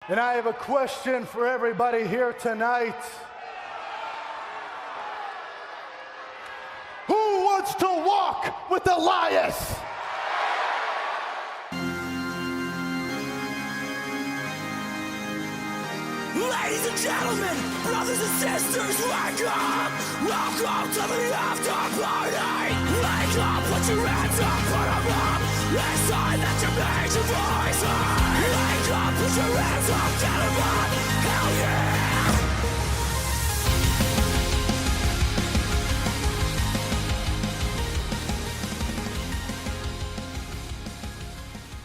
And I have a question for everybody here tonight. Who wants to walk with Elias? Ladies and gentlemen, brothers and sisters, wake up! Welcome to the after party! Wake up, put your hands up, put them up! It's time that you make your voice heard! Wake up, put your hands up, get them up! Hell yeah!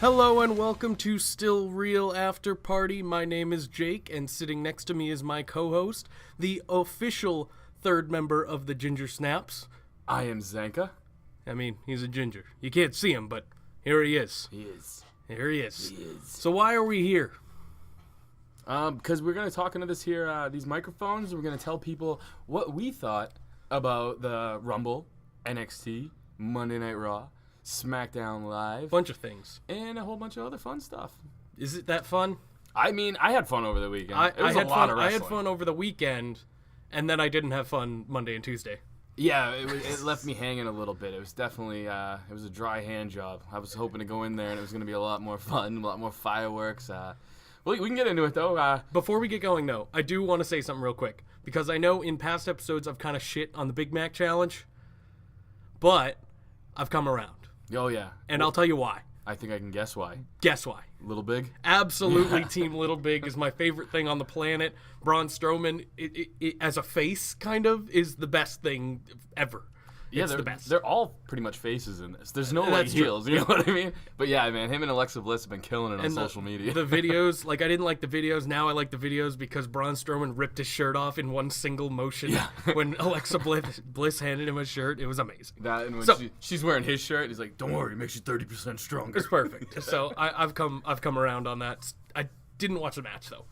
Hello and welcome to Still Real After Party. My name is Jake, and sitting next to me is my co-host, the official third member of the Ginger Snaps. I am Zanca. I mean, he's a ginger. You can't see him, but here he is. He is. Here he is. He is. So why are we here? Because we're going to talk into this here, these microphones. We're going to tell people what we thought about the Rumble, NXT, Monday Night Raw, Smackdown Live. Bunch of things. And a whole bunch of other fun stuff. Is it that fun? I mean, I had fun over the weekend. It was I a had lot fun. of I wrestling. had fun over the weekend, and then I didn't have fun Monday and Tuesday. Yeah, it left me hanging a little bit. It was definitely, it was a dry hand job. I was hoping to go in there and it was going to be a lot more fun, a lot more fireworks. Well, we can get into it though. Before we get going though, I do want to say something real quick, because I know in past episodes I've kind of shit on the Big Mac Challenge, but I've come around. Oh yeah. And I'll tell you why. I think I can guess why. Guess why? Little Big? Absolutely, Team Little Big is my favorite thing on the planet. Braun Strowman, it, as a face, kind of, is the best thing ever. Yeah, It's they're the best. They're all pretty much faces in this. There's no like That's true. heels, you know what I mean? But yeah, man, him and Alexa Bliss have been killing it on And social media. The videos, like, I didn't like the videos. Now I like the videos because Braun Strowman ripped his shirt off in one single motion. Yeah. When Alexa Bliss handed him a shirt, it was amazing. That and when So- she's wearing his shirt, he's like, "Don't worry, it makes you 30% stronger." It's perfect. So I've come around on that. I didn't watch the match though.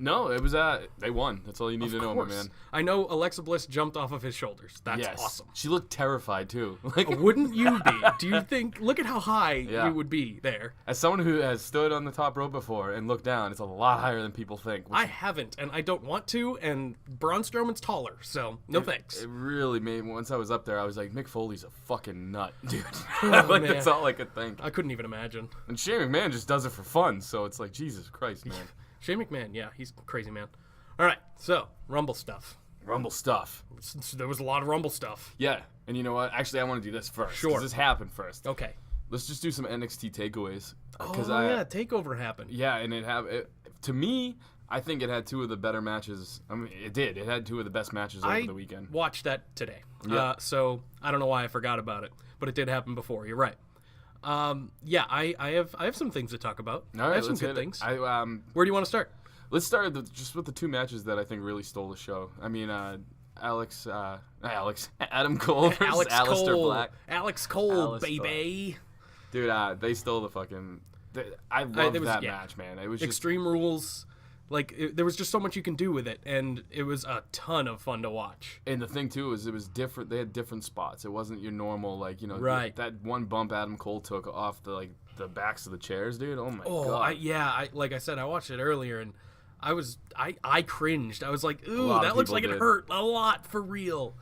No, it was they won. That's all you need to know, my man. I know Alexa Bliss jumped off of his shoulders. That's Yes. awesome. She looked terrified too. Like, Wouldn't you be? Do you think? Look at how high Yeah. you would be there. as someone who has stood on the top rope before and looked down, it's a lot higher than people think. I haven't, and I don't want to. And Braun Strowman's taller, so no thanks. It really made me. Once I was up there, I was like, Mick Foley's a fucking nut, dude. Oh, like man. that's all I could think. I couldn't even imagine. And Shane McMahon just does it for fun, so it's like, Jesus Christ, man. Shane McMahon, yeah, he's a crazy man. All right, so Rumble stuff. Rumble stuff. There was a lot of Rumble stuff. Yeah, and you know what? Actually, I want to do this first. 'cause Sure. This happened first. Okay. Let's just do some NXT takeaways. Oh I, yeah, Takeover happened. Yeah, and to me, I think it had two of the better matches. I mean, it did. It had two of the best matches over the weekend. Watched that today. Yeah. So I don't know why I forgot about it, but it did happen before. You're right. Yeah, I have some things to talk about. All right, I have some let's good hit it. things. Where do you want to start? Let's start just with the two matches that I think really stole the show. I mean, Adam Cole versus Alex Aleister Cole. Black. Alex Cole, Aleister. baby. Dude, they stole the fucking... I loved it was- that yeah. match, man. It was just... Extreme Rules. Like, there was just so much you can do with it, and it was a ton of fun to watch. And the thing, too, is it was different. They had different spots. It wasn't your normal, like, you know... Right. That one bump Adam Cole took off the backs of the chairs, dude. Oh, my God. Like I said, I watched it earlier, and I cringed. I was like, ooh, lot of that looks people like it did. hurt a lot for real.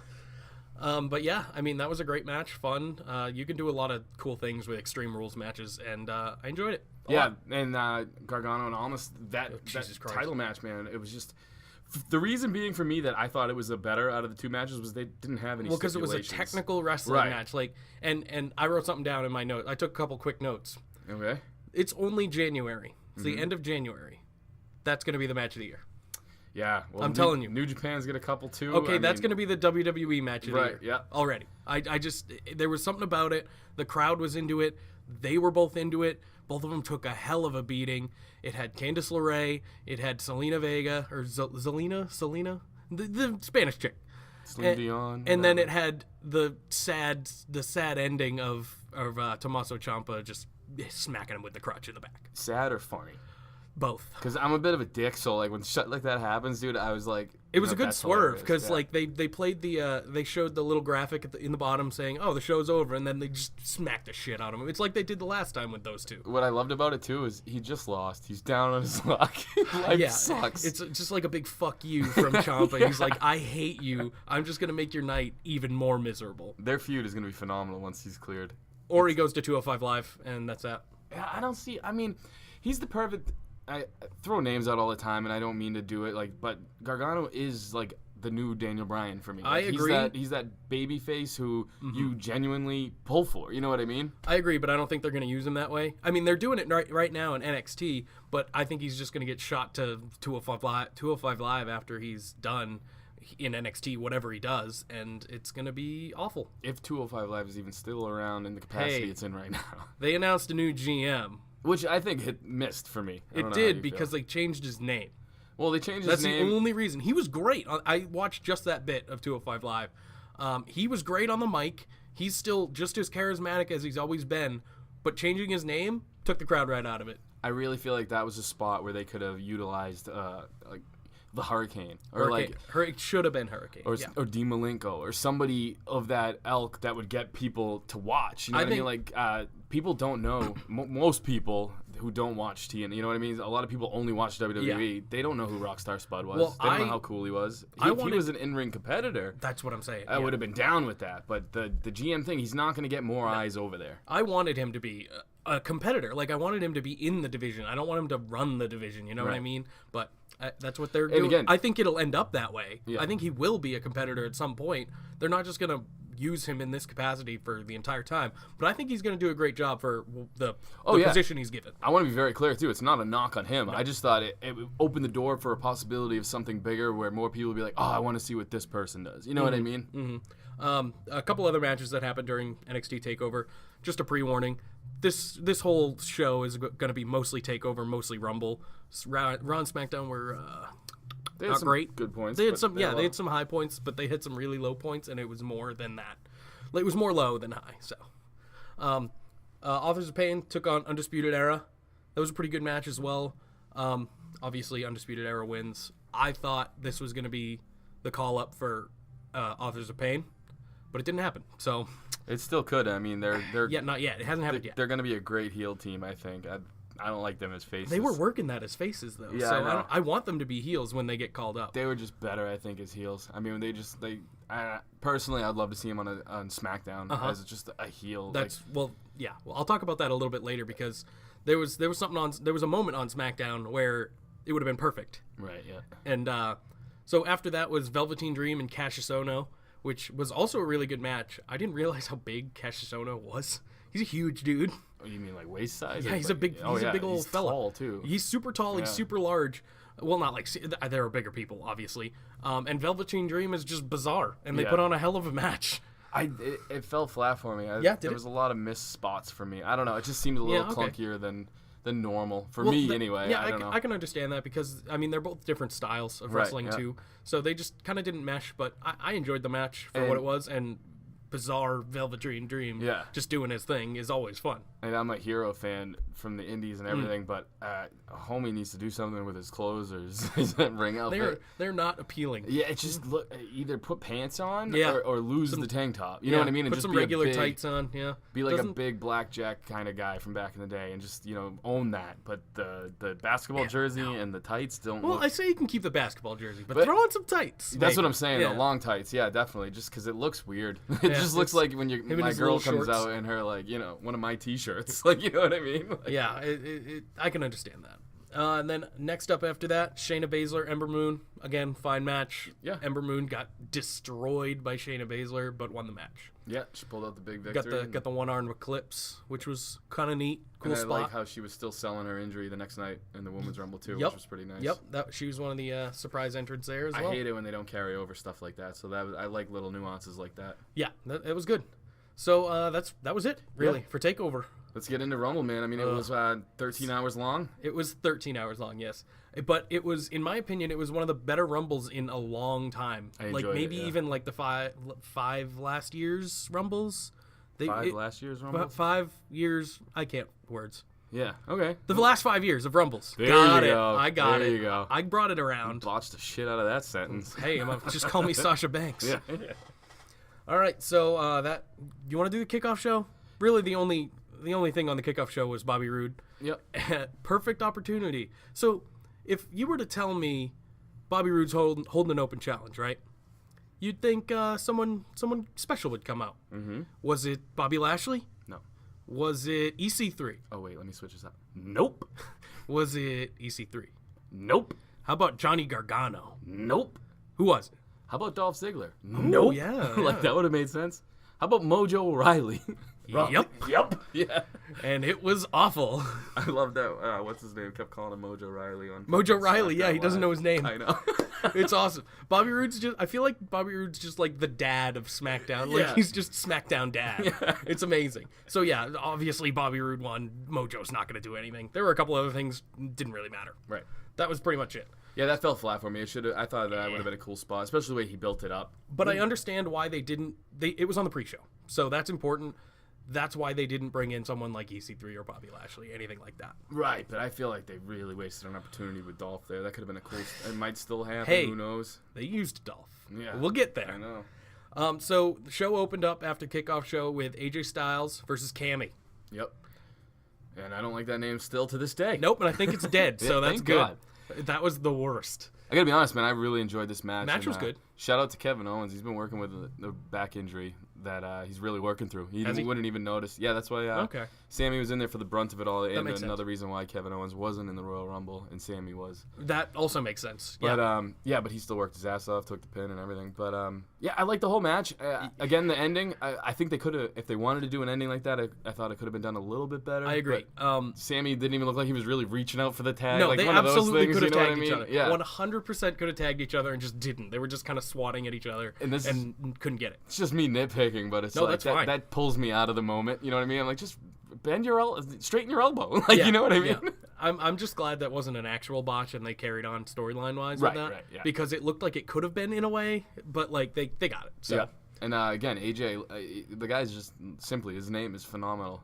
But yeah, I mean, that was a great match, fun. You can do a lot of cool things with Extreme Rules matches, and I enjoyed it. Yeah, and Gargano and Almas, that Jesus Christ. title match, man, it was just... The reason being for me that I thought it was the better out of the two matches was they didn't have any Well, because it was a stipulations. technical wrestling Right. match, like, and I wrote something down in my note. I took a couple quick notes. Okay. It's only January. It's Mm-hmm. the end of January. That's going to be the match of the year. Yeah. Well, I'm telling you. New Japan's got a couple, too. Okay, that's going to be the WWE match of the Right, year. yeah. Already. I just, there was something about it. The crowd was into it. They were both into it. Both of them took a hell of a beating. It had Candice LeRae. It had Selena Vega, or Selena? The Spanish chick. Celine Dion. And then it had the sad ending of Tommaso Ciampa just smacking him with the crutch in the back. Sad or funny? Both. Because I'm a bit of a dick, so like when shit like that happens, dude, I was like, It was a good that's swerve hilarious. because Yeah. like they played they showed the little graphic in the bottom saying, "Oh, the show's over," and then they just smacked the shit out of him. It's like they did the last time with those two. What I loved about it too is he just lost. He's down on his luck. Life Yeah, sucks. it's just like a big fuck you from Ciampa. He's like, "I hate you. I'm just gonna make your night even more miserable." Their feud is gonna be phenomenal once he's cleared. Or he goes to 205 Live, and that's that. Yeah, I don't see. I mean, he's the perfect. I throw names out all the time, and I don't mean to do it. Like, but Gargano is like the new Daniel Bryan for me. I Like, agree. He's that baby face who you genuinely pull for. You know what I mean? I agree, but I don't think they're going to use him that way. I mean, they're doing it right now in NXT, but I think he's just going to get shot to 205 Live after he's done in NXT, whatever he does, and it's going to be awful. If 205 Live is even still around in the capacity Hey. it's in right now, They announced a new GM. which I think missed for me. I don't It know how did you because feel. they changed his name. Well, they changed That's his name. the only reason. He was great. I watched just that bit of 205 Live. He was great on the mic. He's still just as charismatic as he's always been, but changing his name took the crowd right out of it. I really feel like that was a spot where they could have utilized like the Hurricane or It should have been Hurricane. Yeah. or Dean Malenko or somebody of that ilk that would get people to watch. You know what I mean? Like people don't know. Most people who don't watch TNA, you know what I mean? A lot of people only watch WWE. Yeah. They don't know who Rockstar Spud was. Well, they don't know how cool he was. If he was an in-ring competitor, That's what I'm saying. I would have been down with that. But the GM thing, he's not going to get more eyes over there. I wanted him to be a competitor. Like, I wanted him to be in the division. I don't want him to run the division. You know what I Right. mean? But that's what they're doing. again- I think it'll end up that way. Yeah. I think he will be a competitor at some point. They're not just going to use him in this capacity for the entire time. But I think he's going to do a great job for the yeah. position he's given. I want to be very clear, too. It's not a knock on him. I just thought it opened the door for a possibility of something bigger where more people would be like, oh, I want to see what this person does. You know what I mean? A couple other matches that happened during NXT Takeover. Just a pre-warning. This whole show is going to be mostly Takeover, mostly Rumble. Raw and SmackDown were They had not some great. good points. They had but some, they're they low. had some high points, but they hit some really low points, and it was more than that. Like, it was more low than high. So, Authors of Pain took on Undisputed Era. That was a pretty good match as well. Obviously, Undisputed Era wins. I thought this was going to be the call up for Authors of Pain, but it didn't happen. So, It still could. I mean, they're yeah, not yet. It hasn't happened yet. they're going to be a great heel team, I think. I don't like them as faces. They were working that as faces, though. Yeah, so I know. I want them to be heels when they get called up. They were just better, I think, as heels. I mean, personally, I'd love to see him on SmackDown as just a heel. That's well, I'll talk about that a little bit later because there was a moment on SmackDown where it would have been perfect. Right, yeah. And so after that was Velveteen Dream and Cassius Ohno, which was also a really good match. I didn't realize how big Cassius Ohno was. He's a huge dude. Oh, you mean like waist size? Yeah, Or he's like- a big old he's fella. Tall too. He's super tall. He's super large. Well, not like there are bigger people, obviously. And Velveteen Dream is just bizarre, and they Yeah. put on a hell of a match. It fell flat for me. Yeah, did there it? was a lot of missed spots for me. I don't know. It just seemed a little okay. clunkier than normal for Well, me anyway. Yeah, I don't know. I can understand that because I mean they're both different styles of Right, wrestling yeah. too, so they just kind of didn't mesh. But I enjoyed the match for what And- it was, and bizarre Velveteen Dream, Yeah. just doing his thing is always fun. And I'm a Hero fan from the indies and everything, but homie needs to do something with his clothes or his ring outfit. They're not appealing. Yeah, it just look either put pants on Yeah. or lose the tank top. You know what I mean? And Put just some be regular a big, tights on. Yeah, Be like a Doesn't- big blackjack kind of guy from back in the day, and just own that. But the basketball jersey and the tights don't. Well, look, I say you can keep the basketball jersey, but But- throw on some tights. That's maybe. what I'm saying. Yeah. The long tights, yeah, definitely. Just because it looks weird. It Yeah, just looks it's- like when him and my his girl little comes shorts. out in her one of my T-shirts. Like, you know what I mean? Like, Yeah, I can understand that. And then next up after that, Shayna Baszler, Ember Moon. Again, fine match. Yeah. Ember Moon got destroyed by Shayna Baszler, but won the match. yeah, she pulled out the big victory. Got the one-arm eclipse, which was kind of neat. Cool and I spot. like how she was still selling her injury the next night in the Women's Rumble too, Yep. which was pretty nice. Yep, she was one of the surprise entrants there as well. I hate it when they don't carry over stuff like that. So I like little nuances like that. Yeah, it was good. So that was it, really, for Takeover. Let's get into Rumble, man. I mean, it was 13 hours long. It was 13 hours long, yes. But it was, in my opinion, it was one of the better Rumbles in a long time. I Like enjoyed it, maybe yeah. even like the five last year's Rumbles. Last year's Rumble. 5 years, I can't words. Yeah. Okay. The last 5 years of Rumbles. There Got you it. go. I got There it. you go. I brought it around. Botched the shit out of that sentence. Hey, just call me Sasha Banks. Yeah. All right, so you want to do the kickoff show? Really, the only thing on the kickoff show was Bobby Roode. Yep. Perfect opportunity. So, if you were to tell me Bobby Roode's holding an open challenge, right? You'd think someone special would come out. Mm-hmm. Was it Bobby Lashley? No. Was it EC3? Oh wait, let me switch this up. Nope. Was it EC3? Nope. How about Johnny Gargano? Nope. Who was it? How about Dolph Ziggler? Nope. yeah, Like that would have made sense. How about Mojo O'Reilly? Yep. Yep. Yeah. And it was awful. I love that. What's his name? Kept calling him Mojo Riley on. Mojo Riley, yeah, he Smackdown doesn't know Live. his name. I know. It's awesome. Bobby Roode's I feel like Bobby Roode's just like the dad of SmackDown. Like Yeah. he's just SmackDown dad. It's amazing. So yeah, obviously Bobby Roode won. Mojo's not going to do anything. There were a couple other things, didn't really matter. Right. That was pretty much it. Yeah, that fell flat for me. I thought that would have been a cool spot, especially the way he built it up. But I understand why they didn't. It was on the pre-show, so that's important. That's why they didn't bring in someone like EC3 or Bobby Lashley, anything like that. Right, but I feel like they really wasted an opportunity with Dolph there. That could have been a cool. It might still happen. Hey. Who knows? They used Dolph. Yeah. We'll get there. I know. So the show opened up after kickoff show with AJ Styles versus Cammy. Yep. And I don't like that name still to this day. Nope, and I think it's dead, so Yeah, that's thank good. God. That was the worst. I gotta be honest, man. I really enjoyed this match. Match was good. Shout out to Kevin Owens. He's been working with the back injury that he's really working through. He Has he? wouldn't even notice. Yeah, that's why. Okay. Sammy was in there for the brunt of it all, and makes another reason why Kevin Owens wasn't in the Royal Rumble and Sammy was. That also makes sense. But Yeah. but he still worked his ass off, took the pin and everything. But yeah, I like the whole match. Again, the ending. I think they could have, if they wanted to do an ending like that. I thought it could have been done a little bit better. I agree. But Sammy didn't even look like he was really reaching out for the tag. No, like they one of those absolutely things, could have you know tagged what I each mean? other. Yeah. 100% could have tagged each other and just didn't. They were just kind of swatting at each other And this couldn't get it. It's just me nitpicking, but it's No, like that's fine. that pulls me out of the moment. You know what I mean? I'm like, just straighten your elbow. Like, you know what I mean? Yeah. I'm just glad that wasn't an actual botch and they carried on storyline wise Right, with that. right, yeah. Because it looked like it could have been in a way, but like they got it. So Yeah. And again, AJ, the guy's just simply, his name is phenomenal.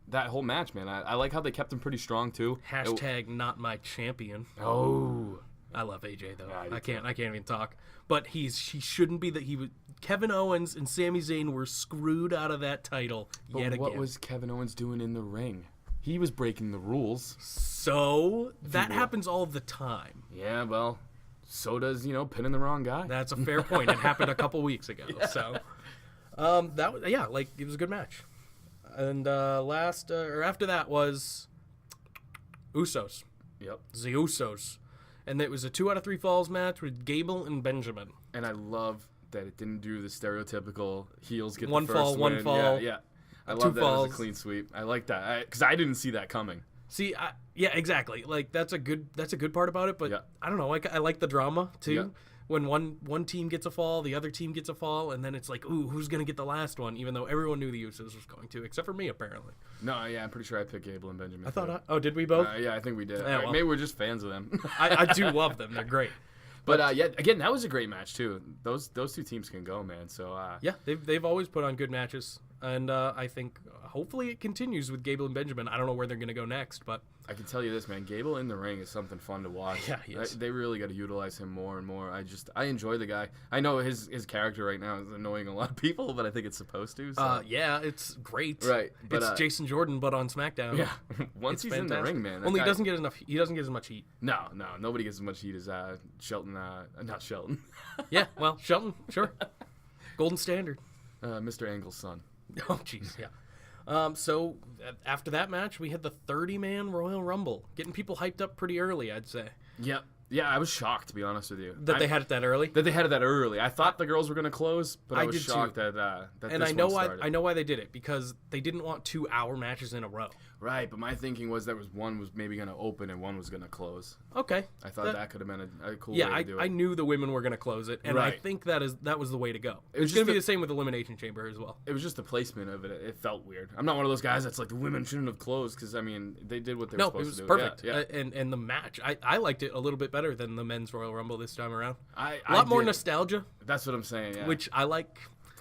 That whole match, man, I like how they kept him pretty strong too. hashtag not my champion. Oh. I love AJ though. Yeah, I do I can't even talk. But he shouldn't be that he would. Kevin Owens and Sami Zayn were screwed out of that title yet again. What was Kevin Owens doing in the ring? He was breaking the rules. So that happens all the time. Yeah, well, so does, pinning the wrong guy. That's a fair point. It happened a couple weeks ago. So it was a good match. And after that was Usos. Yep. The Usos. And it was a 2 out of 3 falls match with Gable and Benjamin. And I love that it didn't do the stereotypical heels get One the first fall, one win. fall, Yeah. I two love that falls. as a clean sweep. I like that because I didn't see that coming. See, yeah, exactly. Like that's a good part about it. But Yeah. I don't know. I like the drama too. Yeah. When one team gets a fall, the other team gets a fall, and then it's like, ooh, who's gonna get the last one? Even though everyone knew the Usos was going to, except for me apparently. No, yeah, I'm pretty sure I picked Gable and Benjamin. I thought, oh, did we both? Yeah, I think we did. Yeah, well. Maybe we're just fans of them. I do love them. They're great. But yeah, again, that was a great match too. Those two teams can go, man. So Yeah, they've always put on good matches, and I think hopefully it continues with Gable and Benjamin. I don't know where they're gonna go next, but I can tell you this, man. Gable in the ring is something fun to watch. Yeah, he is. They really got to utilize him more and more. I enjoy the guy. I know his character right now is annoying a lot of people, but I think it's supposed to. So. yeah, it's great. Right, but, it's Jason Jordan, but on SmackDown. Yeah, once It's he's in the fantastic. ring, man. that Only guy- he doesn't get enough. He doesn't get as much heat. No, nobody gets as much heat as Shelton. Not Shelton. Yeah, well, Shelton, sure. Golden Standard. Mr. Angle's son. Oh, jeez, yeah. So after that match, we had the 30-man Royal Rumble, getting people hyped up pretty early, I'd say. Yep. Yeah, I was shocked to be honest with you. That they had it that early. That they had it that early. I thought the girls were gonna close, but I was did too. shocked that And this I know one why. started. I know why they did it, because they didn't want 2-hour matches in a row. Right, but my thinking was one was maybe gonna open and one was gonna close. Okay. I thought that could have been a cool Yeah, way to do it. I knew the women were going to close it, and I Right. think that was the way to go. It was It's going just to be the- the same with Elimination Chamber as well. It was just the placement of it. It felt weird. I'm not one of those guys that's like the women shouldn't have closed because I mean they did what they were No, it supposed was to do. perfect. Yeah, yeah. And the match, I liked it a little bit better than the men's Royal Rumble this time around. I A lot more did. nostalgia, That's what I'm saying. Yeah. which I like.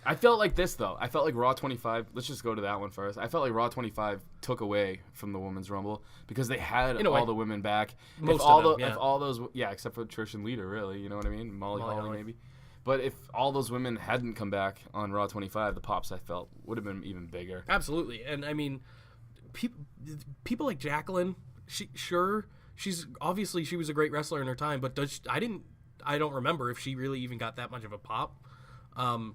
I felt like this though. I felt like Raw 25. Let's just go to that one first. I felt like Raw 25 took away from the Women's Rumble because they had all the women back. Most if all of them, if all those, except for Trish and Lita, really. You know what I mean? Molly Holly maybe. But if all those women hadn't come back on Raw 25, the pops I felt would have been even bigger. Absolutely, and I mean, people like Jacqueline. She's obviously she was a great wrestler in her time, but I don't remember if she really even got that much of a pop.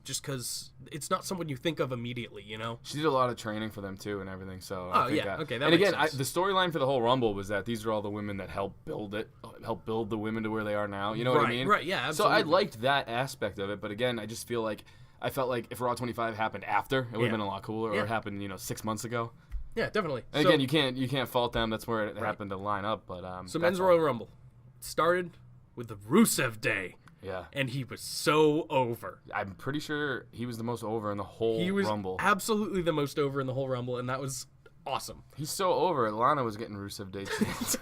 Just because it's not someone you think of immediately, you know. She did a lot of training for them too and everything. So okay, that and makes again, sense. the storyline for the whole Rumble was that these are all the women that helped build the women to where they are now. You know what I mean? Right, yeah, absolutely. So I liked that aspect of it, but again, I just feel like I felt like if Raw 25 happened after, it would have been a lot cooler, or it happened 6 months ago. Yeah, definitely. And again, you can't fault them. That's where it happened to line up. But so Men's Royal Rumble started with the Rusev Day. Yeah. And he was so over. I'm pretty sure he was the most over in the whole Rumble. He was absolutely the most over in the whole Rumble, and that was awesome. He's so over. Lana was getting Rusev Day chants.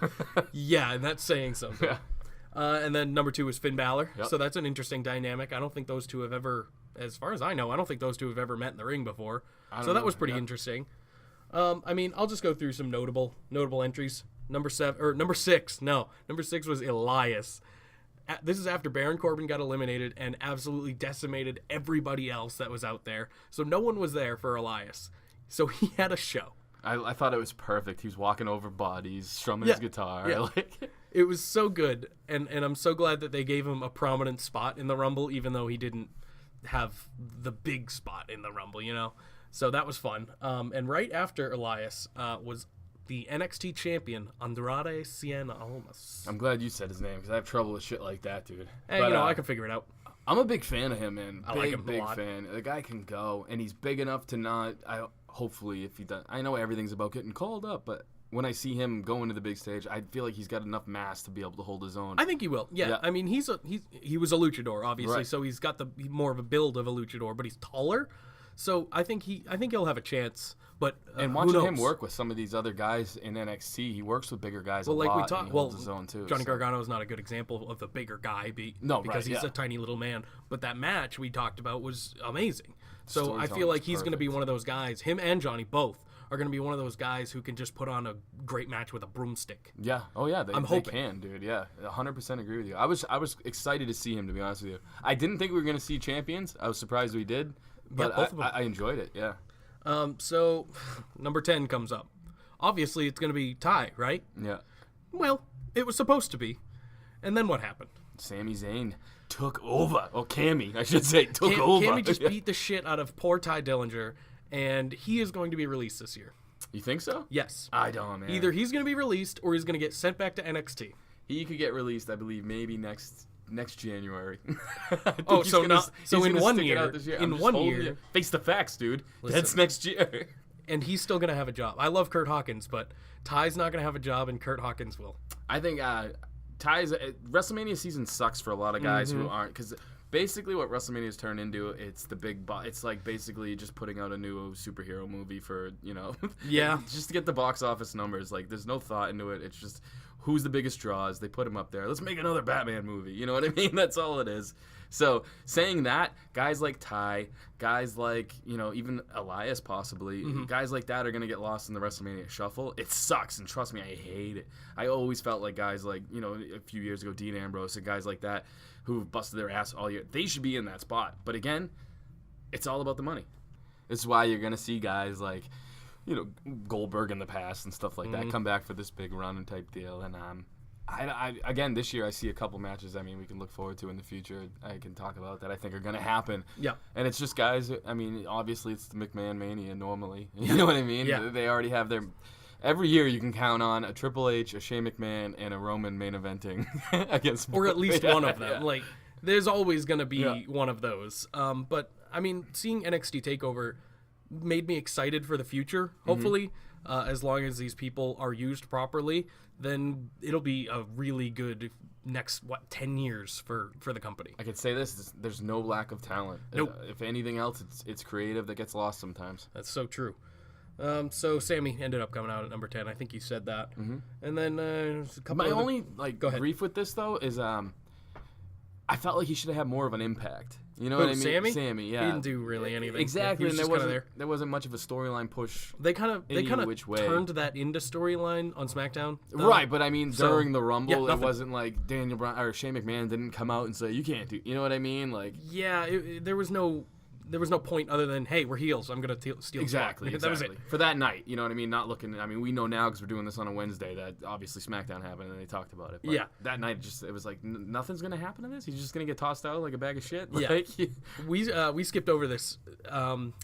Yeah, and that's saying something. Yeah. And then number 2 was Finn Balor. Yep. So that's an interesting dynamic. I don't think those two have ever, as far as I know, I don't think those two have ever met in the ring before. So that was pretty interesting. I mean, I'll just go through some notable entries. Number 6 was Elias. This is after Baron Corbin got eliminated and absolutely decimated everybody else that was out there. So no one was there for Elias. So he had a show. I thought it was perfect. He was walking over bodies, strumming his guitar. Yeah. It was so good. And I'm so glad that they gave him a prominent spot in the Rumble, even though he didn't have the big spot in the Rumble, you know? So that was fun. And right after Elias was the NXT champion, Andrade Cien Almas. I'm glad you said his name because I have trouble with shit like that, dude. Hey, But, I can figure it out. I'm a big fan of him, man. I like him a lot. Fan. The guy can go, and he's big enough to not. Hopefully, if he does, I know everything's about getting called up, but when I see him going to the big stage, I feel like he's got enough mass to be able to hold his own. I think he will. Yeah. I mean, he was a luchador, obviously, Right. so he's got more of a build of a luchador, but he's taller. So I think he'll have a chance. But and watching him work with some of these other guys in NXT, he works with bigger guys a lot. And he holds his own too. Johnny Gargano is not a good example of the bigger guy because he's a tiny little man. But that match we talked about was amazing. So I feel like he's going to be one of those guys. Him and Johnny both are going to be one of those guys who can just put on a great match with a broomstick. Yeah. Oh yeah. I'm hoping. They can, dude. Yeah. 100% agree with you. I was excited to see him, to be honest with you. I didn't think we were going to see champions. I was surprised we did. But both of them. I enjoyed it. Yeah. So number 10 comes up. Obviously, it's going to be Ty, right? Yeah. Well, it was supposed to be. And then what happened? Sami Zayn took over. Oh, Cammy, I should say, took over. Cammy just beat the shit out of poor Ty Dillinger, and he is going to be released this year. You think so? Yes. I don't, man. Either he's going to be released or he's going to get sent back to NXT. He could get released, I believe, maybe next January. So in 1 year, face the facts, dude. That's next year. And he's still gonna have a job. I love Kurt Hawkins, but Ty's not gonna have a job, and Kurt Hawkins will. I think Ty's WrestleMania season sucks for a lot of guys who aren't, because basically what WrestleMania's turned into, it's the big it's like basically just putting out a new superhero movie for just to get the box office numbers. Like there's no thought into it. It's just who's the biggest draws. They put him up there. Let's make another Batman movie. You know what I mean? That's all it is. So saying that, guys like Ty, guys like, even Elias possibly, guys like that are going to get lost in the WrestleMania shuffle. It sucks, and trust me, I hate it. I always felt like guys like, a few years ago, Dean Ambrose and guys like that who've busted their ass all year, they should be in that spot. But again, it's all about the money. This is why you're going to see guys like, Goldberg in the past and stuff like that come back for this big run and type deal. And I again, this year I see a couple matches, we can look forward to in the future. I can talk about that I think are going to happen. Yeah. And it's just guys, obviously it's the McMahon Mania normally. You know what I mean? Yeah. They already have their... Every year you can count on a Triple H, a Shane McMahon, and a Roman main eventing against... Or at least one of them. Yeah. Like, there's always going to be one of those. But, seeing NXT TakeOver made me excited for the future, hopefully. As long as these people are used properly, then it'll be a really good next 10 years for the company. I could say this: there's no lack of talent. Nope. If anything else, it's creative that gets lost sometimes. That's so true. So Sammy ended up coming out at number 10. I think you said that. And then a couple. My only Go ahead. grief with this though is I felt like he should have had more of an impact. You know Who, what I mean? Sammy? Sammy, yeah. He didn't do really anything. Exactly, He was and just kinda there. there wasn't much of a storyline push. They kind of which way. turned that into storyline on SmackDown. though. Right, but I mean, So, during the Rumble, yeah, it nothing. wasn't like Daniel Bryan or Shane McMahon didn't come out and say, you can't do, you know what I mean? Like, Yeah, there was no point other than, hey, we're heels. I'm gonna steal. exactly. That was it. For that night, you know what I mean? Not looking, I mean, we know now because we're doing this on a Wednesday that obviously SmackDown happened and they talked about it. But Yeah. that night, it was like, nothing's going to happen to this? He's just going to get tossed out like a bag of shit? Yeah. Like, We skipped over this.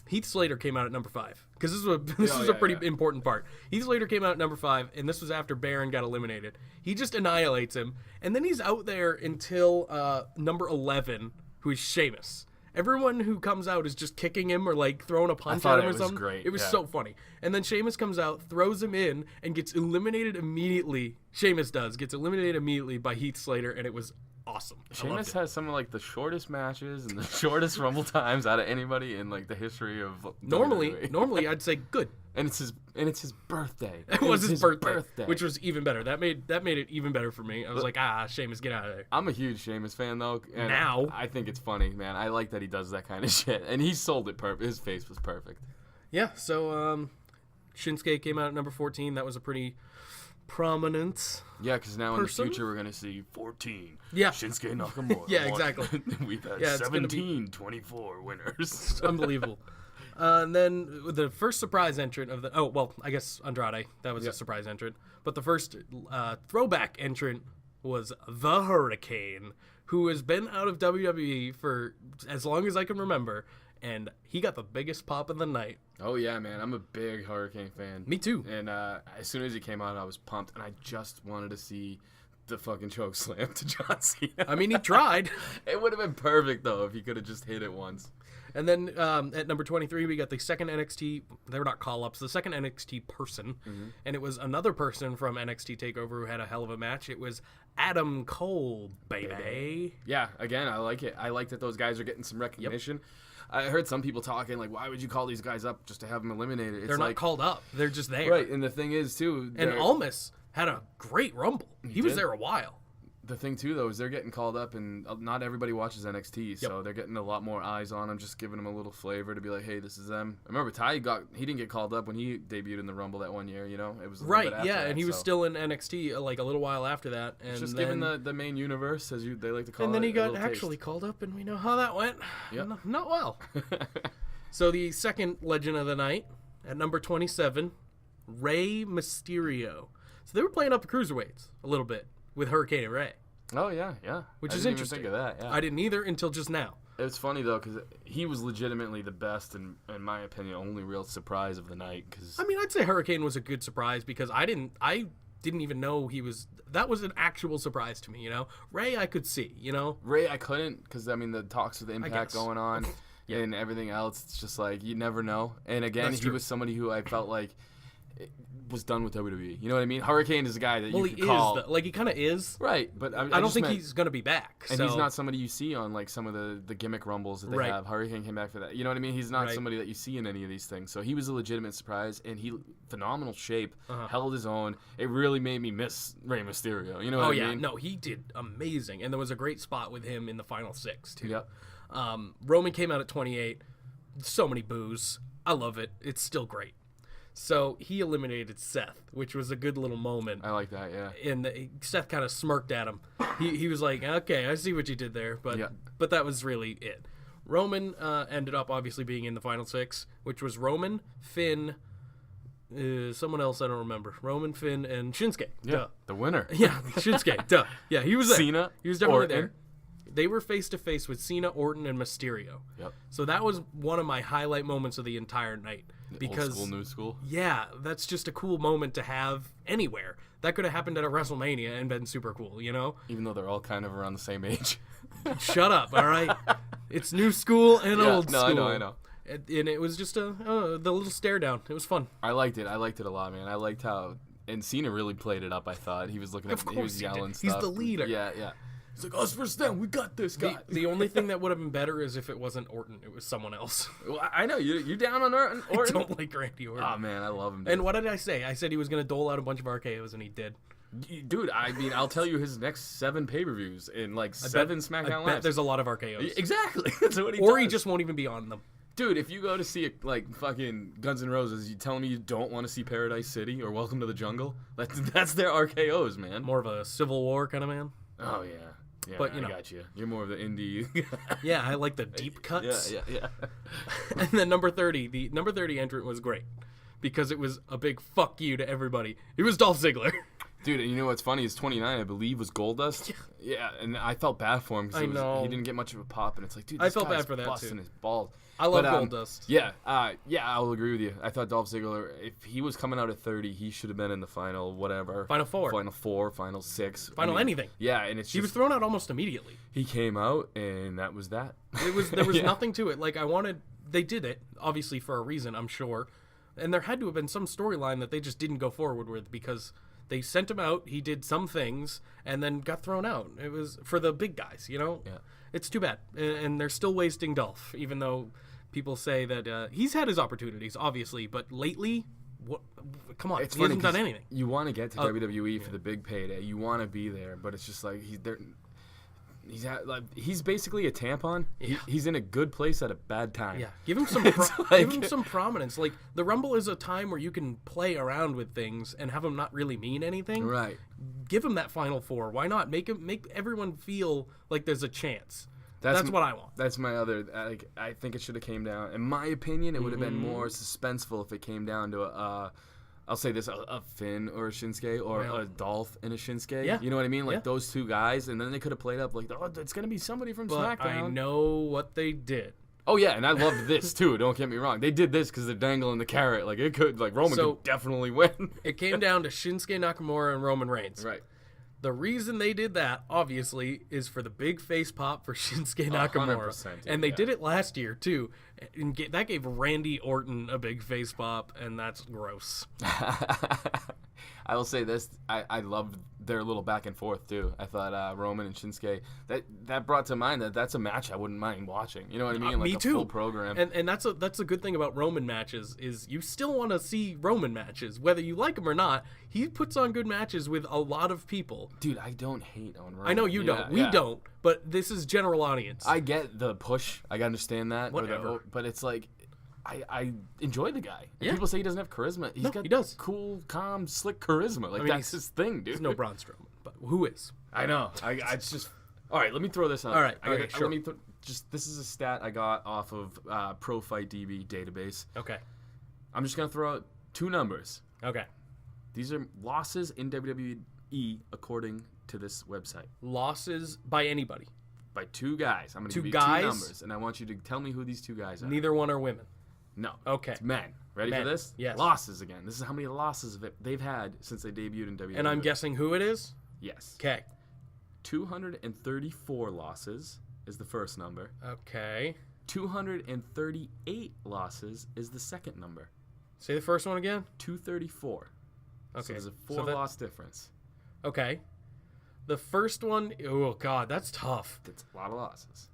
Heath Slater came out at number 5 because this was a yeah, pretty yeah. important part. Heath Slater came out at number 5, and this was after Baron got eliminated. He just annihilates him, and then he's out there until number 11, who is Sheamus. Everyone who comes out is just kicking him or like throwing a punch thought at him it or was something. great, It was yeah. so funny. And then Sheamus comes out, throws him in, and gets eliminated immediately. Sheamus gets eliminated immediately by Heath Slater, and it was awesome. I loved Sheamus it. has some of like the shortest matches and the shortest Rumble times out of anybody in like the history of WWE. Normally I'd say good. And it's his birthday. It was his birthday, birthday, which was even better. That made it even better for me. I was like, Sheamus, get out of there. I'm a huge Sheamus fan though. And Now. I think it's funny, man. I like that he does that kind of shit, and he sold it perfect. His face was perfect. Yeah. So Shinsuke came out at number 14. That was a pretty prominent. Yeah, because now Person? in the future we're gonna see 14. Yeah. Shinsuke Nakamura. Yeah, exactly. We've had Yeah, it's gonna be- 17, 24 winners. Unbelievable. And then the first surprise entrant of the I guess Andrade, that was a surprise entrant. But the first throwback entrant was the Hurricane, who has been out of WWE for as long as I can remember, and he got the biggest pop of the night. Oh yeah, man. I'm a big Hurricane fan. Me too. And as soon as he came out, I was pumped, and I just wanted to see the fucking choke slam to John Cena. I mean, he tried. It would have been perfect though if he could have just hit it once. And then at number 23, we got the second NXT. They were not call-ups. The second NXT person, and it was another person from NXT Takeover who had a hell of a match. It was Adam Cole, baby. Yeah, again, I like it. I like that those guys are getting some recognition. I heard some people talking like, why would you call these guys up just to have them eliminated? It's They're not like, called up. They're just there. right. And the thing is too, And they're- Almas had a great Rumble. He was did. there a while. the thing too though is they're getting called up, and not everybody watches NXT, so they're getting a lot more eyes on them, just giving them a little flavor to be like, hey, this is them. I remember Ty he didn't get called up when he debuted in the Rumble that one year, you know. It was a little bit Right, after yeah, that, and he was so. still in NXT like a little while after that, and Just then, given the main universe, as they like to call it. and then he a got little actually taste. called up, and we know how that went. Yep. Not well. So the second legend of the night at number 27, Rey Mysterio. So they were playing up the cruiserweights a little bit with Hurricane and Rey, Oh yeah, yeah. which I is didn't interesting. Even think of that. Yeah. I didn't either until just now. It's funny though because he was legitimately the best, and in my opinion, only real surprise of the night. Because I mean, I'd say Hurricane was a good surprise because I didn't even know he was. That was an actual surprise to me, you know. Rey, I could see, you know. Ray, I couldn't because I mean the talks with Impact guess. going on and everything else. It's just like you never know. And again, That's he true. was somebody who I felt like was done with WWE. You know what I mean? Hurricane is a guy that Well, you he could call. is. Like he kind of is. Right, but I I don't just think meant- he's gonna be back. And so. he's not somebody you see on like some of the gimmick rumbles that they Right. have. Hurricane came back for that. You know what I mean? He's not Right. somebody that you see in any of these things. So he was a legitimate surprise, and he phenomenal shape, Uh-huh. held his own. It really made me miss Rey Mysterio. You know what Oh I yeah, mean? no, he did amazing, and there was a great spot with him in the final 6 too. Yep. Roman came out at 28. So many boos. I love it. It's still great. So he eliminated Seth, which was a good little moment. I like that. Yeah. And Seth kind of smirked at him. He was like, "Okay, I see what you did there," but Yeah. but that was really it. Roman ended up obviously being in the final 6, which was Roman, Finn, someone else I don't remember. Roman, Finn, and Shinsuke. Yeah. Duh. The winner. Yeah, Shinsuke. Duh. Yeah, he was there. Cena, He was definitely Orton. there. They were face to face with Cena, Orton, and Mysterio. Yep. So that was one of my highlight moments of the entire night because Old school, new school. yeah, that's just a cool moment to have anywhere. That could have happened at a WrestleMania and been super cool, you know? Even though they're all kind of around the same age. Shut up, all right? It's new school and Yeah, old no, school. I know. And it was just the little stare down. It was fun. I liked it. I liked it a lot, man. I liked how and Cena really played it up. I thought he was looking at, Of he course was he did. yelling He's stuff. the leader. Yeah, yeah. He's like us versus them. We got this guy. The only thing that would have been better is if it wasn't Orton. It was someone else. Well, I know you down on Orton. I don't like Randy Orton. Oh man, I love him. Dude. And what did I say? I said he was going to dole out a bunch of RKOs, and he did. Dude, I mean, I'll tell you his next 7 pay-per-views in like 7 SmackDown I bet Lives. there's a lot of RKOs. Exactly. That's what he Or does. he just won't even be on them. Dude, if you go to see like fucking Guns N' Roses, you telling me you don't want to see Paradise City or Welcome to the Jungle? That's their RKOs, man. More of a Civil War kind of man. Oh yeah. Yeah, But, you know. I got you. You're more of the indie. Yeah, I like the deep cuts. yeah. And then number 30, the number 30 entrant was great because it was a big fuck you to everybody. It was Dolph Ziggler. Dude, and you know what's funny is 29, I believe, was Goldust. Yeah, and I felt bad for him because he didn't get much of a pop, and it's like, dude, this I felt guy's bad for that, busting too. his balls. I love Goldust. Yeah, I'll agree with you. I thought Dolph Ziggler, if he was coming out at 30, he should have been in the final, whatever. Final 4. Final 4, final 6. Final anything. Yeah, and it's He was just, thrown out almost immediately. he came out, and that was that. There was Yeah. nothing to it. Like, they did it, obviously for a reason, I'm sure. And there had to have been some storyline that they just didn't go forward with because they sent him out, he did some things, and then got thrown out. It was for the big guys, you know? Yeah. It's too bad. And they're still wasting Dolph, even though people say that he's had his opportunities, obviously, but lately, come on, It's he funny hasn't done 'cause anything. You want to get to WWE for the big payday. You want to be there, but it's just like he's basically a tampon. Yeah. He's in a good place at a bad time. Yeah, give him some give him some prominence. Like the Rumble is a time where you can play around with things and have them not really mean anything. Right. Give him that Final 4. Why not make everyone feel like there's a chance? That's what I want. That's my other. I think it should have came down. In my opinion, it would have been more suspenseful if it came down to I'll say this: a Finn or a Shinsuke, or a Dolph and a Shinsuke. Yeah. You know what I mean? Like Yeah. those two guys, and then they could have played up like, oh, it's gonna be somebody from But SmackDown. I know what they did. Oh yeah, and I loved this too. Don't get me wrong. They did this because they're dangling the carrot. Like it could, like Roman So- could definitely win. It came down to Shinsuke Nakamura and Roman Reigns. Right. The reason they did that, obviously, is for the big face pop for Shinsuke Nakamura. 100%, And they yeah. did it last year, too. And that gave Randy Orton a big face pop, and that's gross. I will say this: I loved their little back and forth too. I thought Roman and Shinsuke that brought to mind that's a match I wouldn't mind watching. You know what I mean? Like Me a too. full program. And that's a good thing about Roman matches is you still want to see Roman matches, whether you like him or not. He puts on good matches with a lot of people. Dude, I don't hate on Roman. I know you Yeah, don't. We yeah. don't. But this is general audience. I get the push. I understand that. or the Whatever. vote, but it's like. I enjoy the guy. And Yeah. People say he doesn't have charisma. He's got he does. cool, calm, slick charisma. Like mean, that's his thing, dude. There's no Braun Strowman, but who is? I know. It's just. All right, let me throw this out. All right, I okay, got- sure. Let me this is a stat I got off of Pro Fight DB database. Okay. I'm just gonna throw out 2 numbers. Okay. These are losses in WWE according to this website Losses by anybody. by 2 guys. I'm gonna Two give you guys? 2 numbers, and I want you to tell me who these 2 guys are. Neither one are women. No. Okay. It's men. Ready Men, for this? yes. Losses again. This is how many losses they've had since they debuted in WWE. And I'm guessing who it is? Yes. Okay. 234 losses is the first number. Okay. 238 losses is the second number. Say the first one again? 234. Okay. So there's a so 4 that- loss difference. Okay. The first one, oh God, that's tough. That's a lot of losses.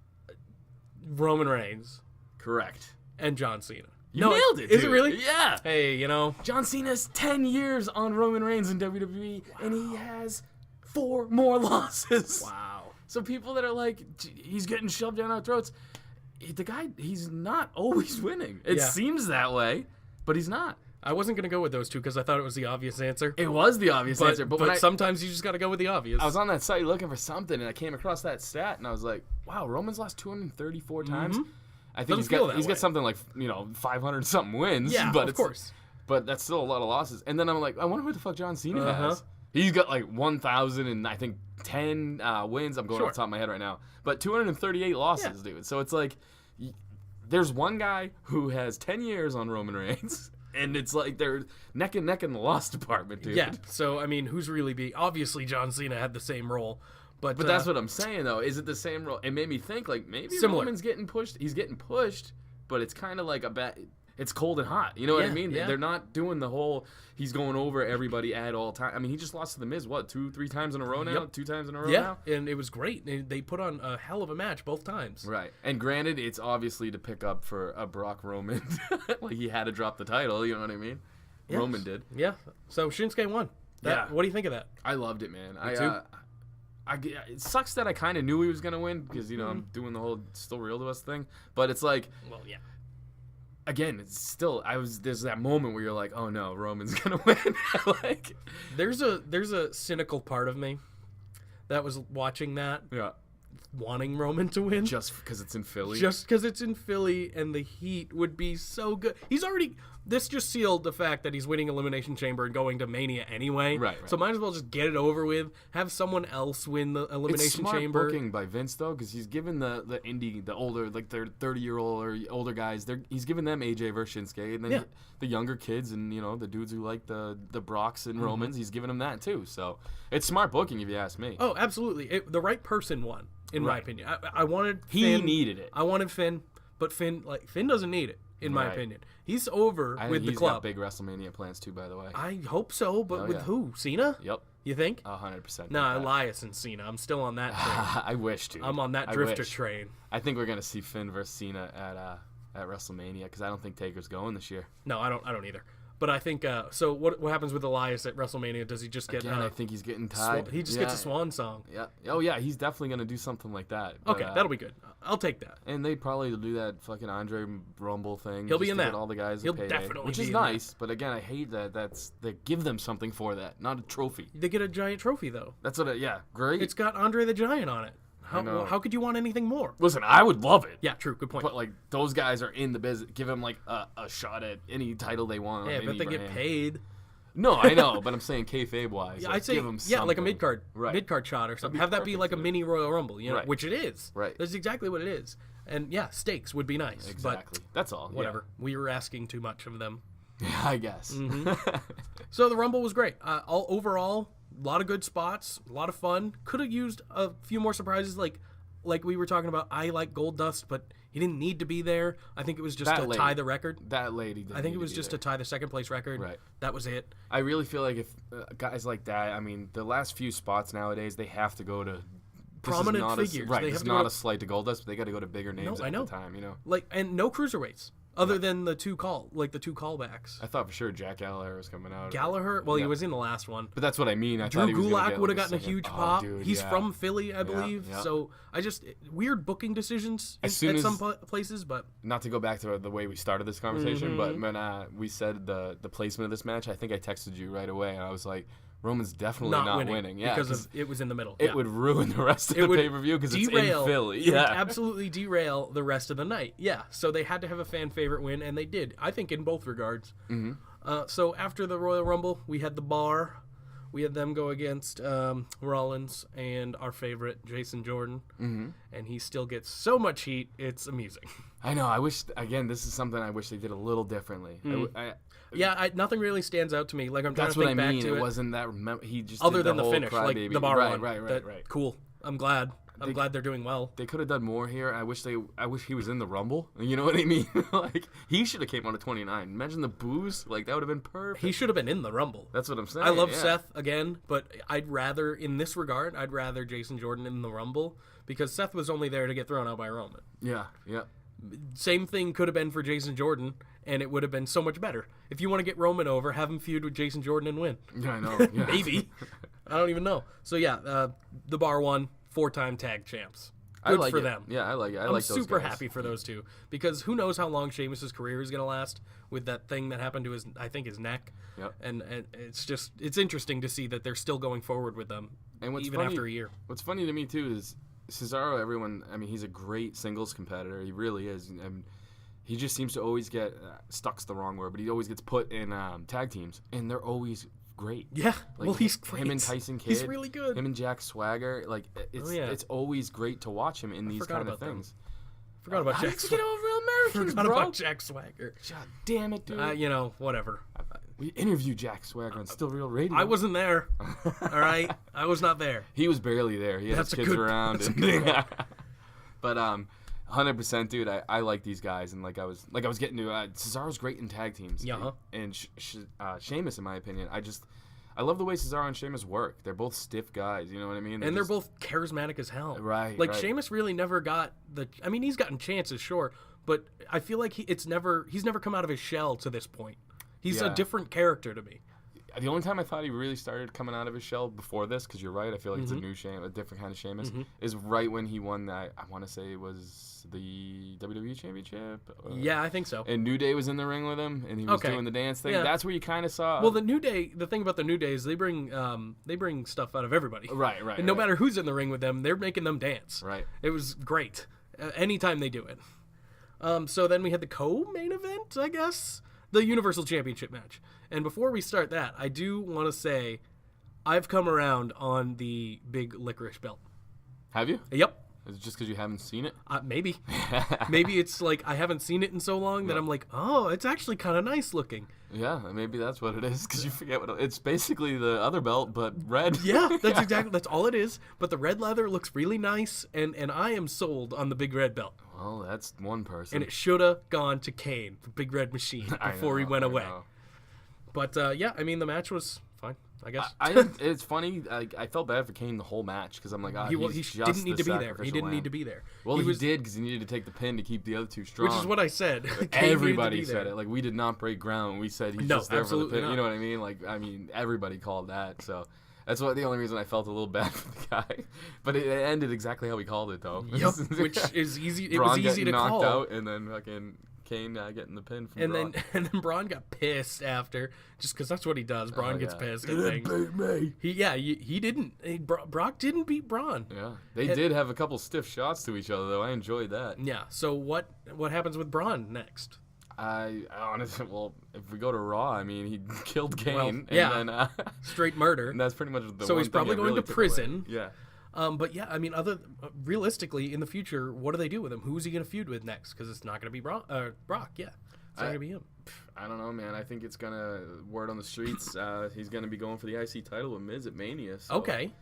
Roman Reigns Correct. and John Cena. You nailed it. Is it dude. really? Yeah. Hey, you know, John Cena's 10 years on Roman Reigns in WWE, and he has 4 more losses. wow. So people that are like, he's getting shoved down our throats, the guy, he's not always winning. It Yeah. seems that way, but he's not. I wasn't going to go with those two because I thought it was the obvious answer. It was the obvious But, answer, but when sometimes you just got to go with the obvious. I was on that site looking for something, and I came across that stat, and I was like, wow, Roman's lost 234 times? I think Doesn't feel that he's way. got something like, 500 something wins. Yeah, but of course. But that's still a lot of losses. And then I'm like, I wonder what the fuck John Cena Uh-huh. has. He's got like 1,000 and I think 10 wins. I'm going Sure. off the top of my head right now. But 238 losses, dude. So it's like, there's one guy who has 10 years on Roman Reigns, and it's like they're neck and neck in the loss department, dude. Yeah. So, I mean, who's really obviously John Cena had the same role. But That's what I'm saying, though. Is it the same role? It made me think, like, maybe Similar. Roman's getting pushed. He's getting pushed, but it's kind of like it's cold and hot. You know what I Yeah, mean? yeah. They're not doing the whole he's going over everybody at all time. I mean, he just lost to The Miz, 2-3 times in a row now? Yep. 2 times in a row yeah, now? and it was great. They put on a hell of a match both times. Right. And granted, it's obviously to pick up for a Brock Roman. Like, he had to drop the title, you know what I mean? Yes. Roman did. Yeah. So Shinsuke won. What do you think of that? I loved it, man. too. It sucks that I kind of knew he was gonna win because I'm doing the whole still real to us thing, but it's like, Well, yeah. again, it's still there's that moment where you're like, oh no, Roman's gonna win. Like, There's a cynical part of me that was watching that, yeah, wanting Roman to win. just because it's in Philly. Just because it's in Philly and the heat would be so good. This just sealed the fact that he's winning Elimination Chamber and going to Mania anyway. Right. So might as well just get it over with. Have someone else win the Elimination It's smart Chamber. booking by Vince though, because he's given the indie, the older, like their 30-year-old or older guys, he's giving them AJ versus Shinsuke, and then the younger kids and the dudes who like the Brocks and Romans, he's giving them that too. So it's smart booking if you ask me. Oh, absolutely. The right person won, in my opinion. I wanted He Finn. needed it. I wanted Finn, but Finn doesn't need it, in my Right. opinion. He's over I with think the he's club. got big WrestleMania plans too, by the way. I hope so, but Oh, with yeah. who? Cena? Yep, You think? 100%. Nah, Elias and Cena. I'm still on that train. I wish, dude. I'm on that I drifter wish. train. I think we're gonna see Finn versus Cena at WrestleMania because I don't think Taker's going this year. No, I don't either. But I think so. What happens with Elias at WrestleMania? Does he just get? Again, I think he's getting tied. he just gets a swan song. Yeah. Oh yeah, he's definitely gonna do something like that. But, Okay, that'll be good. I'll take that. And they probably do that fucking Andre Rumble thing. He'll be just in to that. Get all the guys. He'll a payday, definitely which be is in that. nice. But again, I hate that. They give them something for that, not a trophy. They get a giant trophy though. That's what. Great. It's got Andre the Giant on it. know. How could you want anything more? Listen, I would love it. Yeah, true. Good point. But like those guys are in the business. Give them like a shot at any title they want. yeah, on but they any get brand. paid. No, I know, but I'm saying kayfabe wise. Yeah, Like, I'd say give them like a something. mid card, Right. shot or something. be Have that be perfect like a for it. mini Royal Rumble, Right. which it is. Right. That's exactly what it is. And yeah, steaks would be nice. Exactly. That's all. But whatever. We were asking too much of them. Yeah, I guess. So the Rumble was great. Overall, a lot of good spots, a lot of fun. Could have used a few more surprises, like we were talking about. I like Goldust, but he didn't need to be there. I think it was just That to lady. tie the record. That lady. I think it was just to tie the second place record. Right. That was it. I really feel like if guys like that, I mean, the last few spots nowadays, they have to go to Prominent this is not figures. Right. They This have is to go not to- a slight to Goldust, but they got to go to bigger names I at know. the time. And no cruiserweights other than the two callbacks. I thought for sure Jack Gallagher was coming out. Gallagher, well, he Yeah. was in the last one. But that's what I mean. I Drew thought he was gonna Gulak get, would have like, gotten a second- huge Oh, pop. dude, He's yeah. from Philly, I believe. yeah. So I just weird booking decisions As at soon some as- places, but Not to go back to the way we started this conversation, but Mm-hmm. when we said the placement of this match, I think I texted you right away, and I was like, Roman's definitely not, winning. Yeah, because it was in the middle. it Yeah. would ruin the rest of It the would pay-per-view because it's in derail- Philly. it would Yeah. absolutely derail the rest of the night. Yeah, so they had to have a fan favorite win, and they did. I think in both regards. Mm-hmm. So after the Royal Rumble, we had the Bar. We had them go against Rollins and our favorite Jason Jordan, and he still gets so much heat. It's amusing. I know. I wish, again, this is something I wish they did a little differently. Yeah, nothing really stands out to me. Like I'm trying That's to what think I back mean. to It it. wasn't that. He just Other did than the whole finish, like crybaby. the Bar right, one. Right. That- Cool. I'm glad. I'm glad they're doing well. They could have done more here. I wish he was in the Rumble. You know what I mean? Like he should have came out of 29. Imagine the booze. Like that would have been perfect. He should have been in the Rumble. That's what I'm saying. I love yeah. Seth again, but in this regard, I'd rather Jason Jordan in the Rumble because Seth was only there to get thrown out by Roman. Yeah. Yeah. Same thing could have been for Jason Jordan, and it would have been so much better. If you want to get Roman over, have him feud with Jason Jordan and win. Yeah, I know. Yeah. Maybe. I don't even know. So yeah, the Bar won, 4-time tag champs. Good I like for it. them. Yeah, I like it. I'm like those super guys. happy for those two because who knows how long Sheamus's career is going to last with that thing that happened to his neck. Yep. And it's interesting to see that they're still going forward with them And what's even funny, after a year. What's funny to me too is Cesaro. I mean, he's a great singles competitor. He really is. And he just seems to always get stuck's the wrong word, but he always gets put in tag teams, and they're always great. Yeah, Like, well, he's great. Him and Tyson Kidd. He's really good. Him and Jack Swagger. Like it's always great to watch him in these forgot kind of about them. things. Forgot about How Jack did you get Swagger. over real Americans, Forgot bro? about Jack Swagger. God damn it, dude. Whatever. We interviewed Jack Swagger on Still Real Radio. I wasn't there. All right, I was not there. He was barely there. He had That's his a kids good- around. that's a And, good one. but 100%, dude. I like these guys, and like I was getting to Cesaro's great in tag teams. Yeah, huh? And Sheamus, in my opinion, I love the way Cesaro and Sheamus work. They're both stiff guys. You know what I mean? And they're just- both charismatic as hell. Right, Like right. Sheamus really never got I mean, he's gotten chances, sure, but I feel like he's never come out of his shell to this point. He's a Yeah. different character to me. The only time I thought he really started coming out of his shell before this, because you're right, I feel like it's a new a different kind of Sheamus, is right when he won that. I want to say it was the WWE Championship. Yeah, I think so. And New Day was in the ring with him, and he was doing the dance thing. Yeah. That's where you kind of saw. Well, the New Day. The thing about the New Day is they bring stuff out of everybody. Right. And no matter who's in the ring with them, they're making them dance. Right. It was great. Anytime they do it. So then we had the co-main event, I guess, the Universal Championship match. And before we start that, I do want to say I've come around on the big licorice belt. Have you? Yep. Is it just because you haven't seen it? Maybe. Maybe it's like I haven't seen it in so long that I'm like, oh, it's actually kind of nice looking. Yeah, maybe that's what it is, because you forget what it's basically the other belt, but red. Yeah, that's all it is. But the red leather looks really nice, and I am sold on the big red belt. Well, that's one person. And it should have gone to Kane, the big red machine, before he went away. But yeah, I mean, the match was fine, I guess. It's funny. I felt bad for Kane the whole match, because I'm like, he just didn't need the to be there. He sacrificial didn't lamb. need to be there. Well, he did, because he needed to take the pin to keep the other two strong. Which is what I said. Everybody said it. Like, we did not break ground. We said he's just there for the pin. Not. You know what I mean? Like, everybody called that. So that's the only reason I felt a little bad for the guy. But it ended exactly how he called it, though. Yep, which is easy. It Braun was easy to knocked call. Out, and then fucking Kane getting the pin from Braun. And then Braun got pissed after, just because that's what he does. Braun gets pissed at things. Beat me. He didn't. Brock didn't beat Braun. Yeah, they did have a couple stiff shots to each other, though. I enjoyed that. Yeah. So what happens with Braun next? I honestly, if we go to Raw, I mean, he killed Kane. Well, and then, straight murder. And that's pretty much the So one he's probably thing going really to took prison. away. Yeah. But yeah, I mean, realistically, in the future, what do they do with him? Who's he going to feud with next? Because it's not going to be Brock. Yeah, it's not going to be him. I don't know, man. I think it's gonna word on the streets. He's gonna be going for the IC title with Miz at Mania. So, Okay.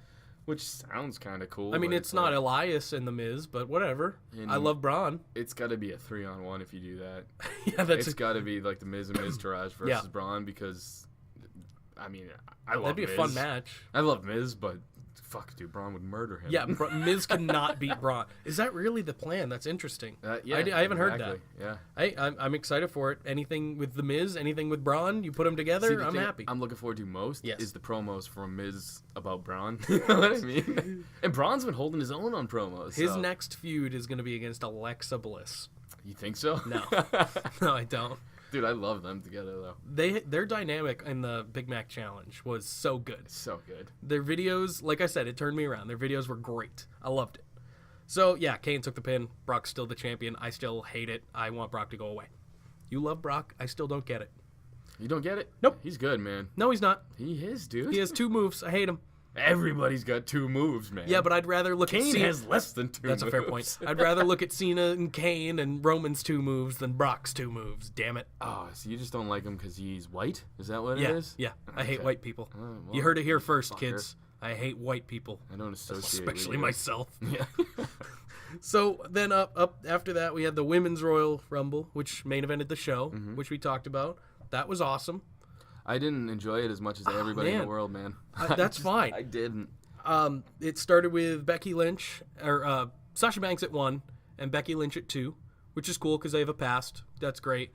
Which sounds kind of cool. I mean, but it's not Elias and the Miz, but whatever. I love Braun. It's got to be a 3-on-1 if you do that. Yeah, it's got to be like the Miz and Miz Taraj versus Braun, because I mean, I love That'd be Miz. a fun match. I love Miz, but fuck, dude, Braun would murder him. Yeah, Miz cannot beat Braun. Is that really the plan? That's interesting. Yeah, I haven't heard that. Yeah. Hey, I'm excited for it. Anything with the Miz, anything with Braun, you put them together, See, the I'm thing happy. I'm looking forward to most Yes. is the promos from Miz about Braun. You know what I mean? And Braun's been holding his own on promos. His so. next feud is going to be against Alexa Bliss. You think so? No. No, I don't. Dude, I love them together, though. Their dynamic in the Big Mac Challenge was so good. So good. Their videos, like I said, it turned me around. Their videos were great. I loved it. So, yeah, Kane took the pin. Brock's still the champion. I still hate it. I want Brock to go away. You love Brock. I still don't get it. You don't get it? Nope. He's good, man. No, he's not. He is, dude. He has 2 moves. I hate him. Everybody's got 2 moves, man. Yeah, but I'd rather look at Kane Cena. has less than 2 That's moves. a fair point. I'd rather look at Cena and Kane and Roman's 2 moves than Brock's 2 moves. Damn it. Oh, so you just don't like him because he's white? Is that what it Yeah, is? yeah. I hate Okay. white people. well, You heard it here first, fucker. kids. I hate white people. I don't associate Especially with you. myself. Yeah. So then up after that, we had the Women's Royal Rumble, which main evented the show, which we talked about. That was awesome. I didn't enjoy it as much as everybody in man. the world, man. That's fine. I didn't. It started with Becky Lynch, or Sasha Banks at 1, and Becky Lynch at 2, which is cool because they have a past. That's great.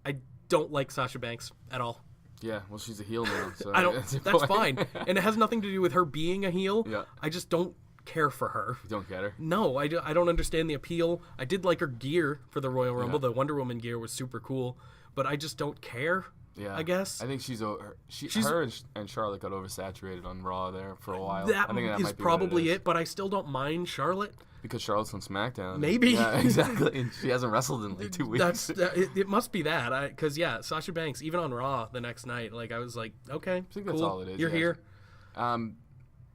I don't like Sasha Banks at all. Yeah, well, she's a heel now. So I don't. That's, your That's point. fine, and it has nothing to do with her being a heel. Yeah. I just don't care for her. You don't get her? No, I don't understand the appeal. I did like her gear for the Royal Rumble. Yeah. The Wonder Woman gear was super cool, but I just don't care. Yeah, I guess I think her and Charlotte got oversaturated on Raw there for a while. that I think is might be probably what it. But I still don't mind Charlotte. Because Charlotte's on SmackDown. Maybe. Yeah, exactly. And she hasn't wrestled in like 2 weeks. It must be that. Because yeah, Sasha Banks even on Raw the next night, like I was like, okay, I think cool. that's all it is. You're yeah. here.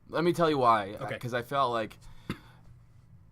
Let me tell you why. Okay. Because I felt like,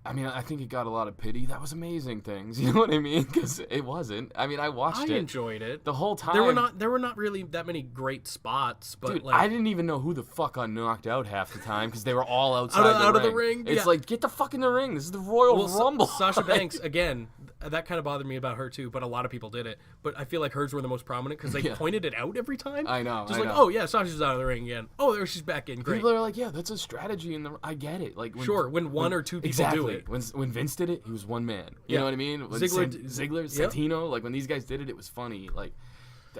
I mean, I think it got a lot of pity. That was amazing things. You know what I mean? Because it wasn't. I mean, I watched I it enjoyed it. the whole time. There were not really that many great spots, but Dude, like I didn't even know who the fuck got knocked out half the time because they were all outside out of the ring? It's Yeah. like, get the fuck in the ring. This is the Royal Rumble. Sasha Banks again. That kind of bothered me about her too, but a lot of people did it. But I feel like hers were the most prominent because they pointed it out every time. I know. Just I like, know. oh yeah, Sasha's out of the ring again. Oh, there she's back in. Great. People are like, yeah, that's a strategy. I get it. Like, When one or two people exactly. do it. When Vince did it, he was one man. You Yeah. know what I mean? When Ziggler, Ziggler, yep. Santino, like when these guys did it, it was funny. Like,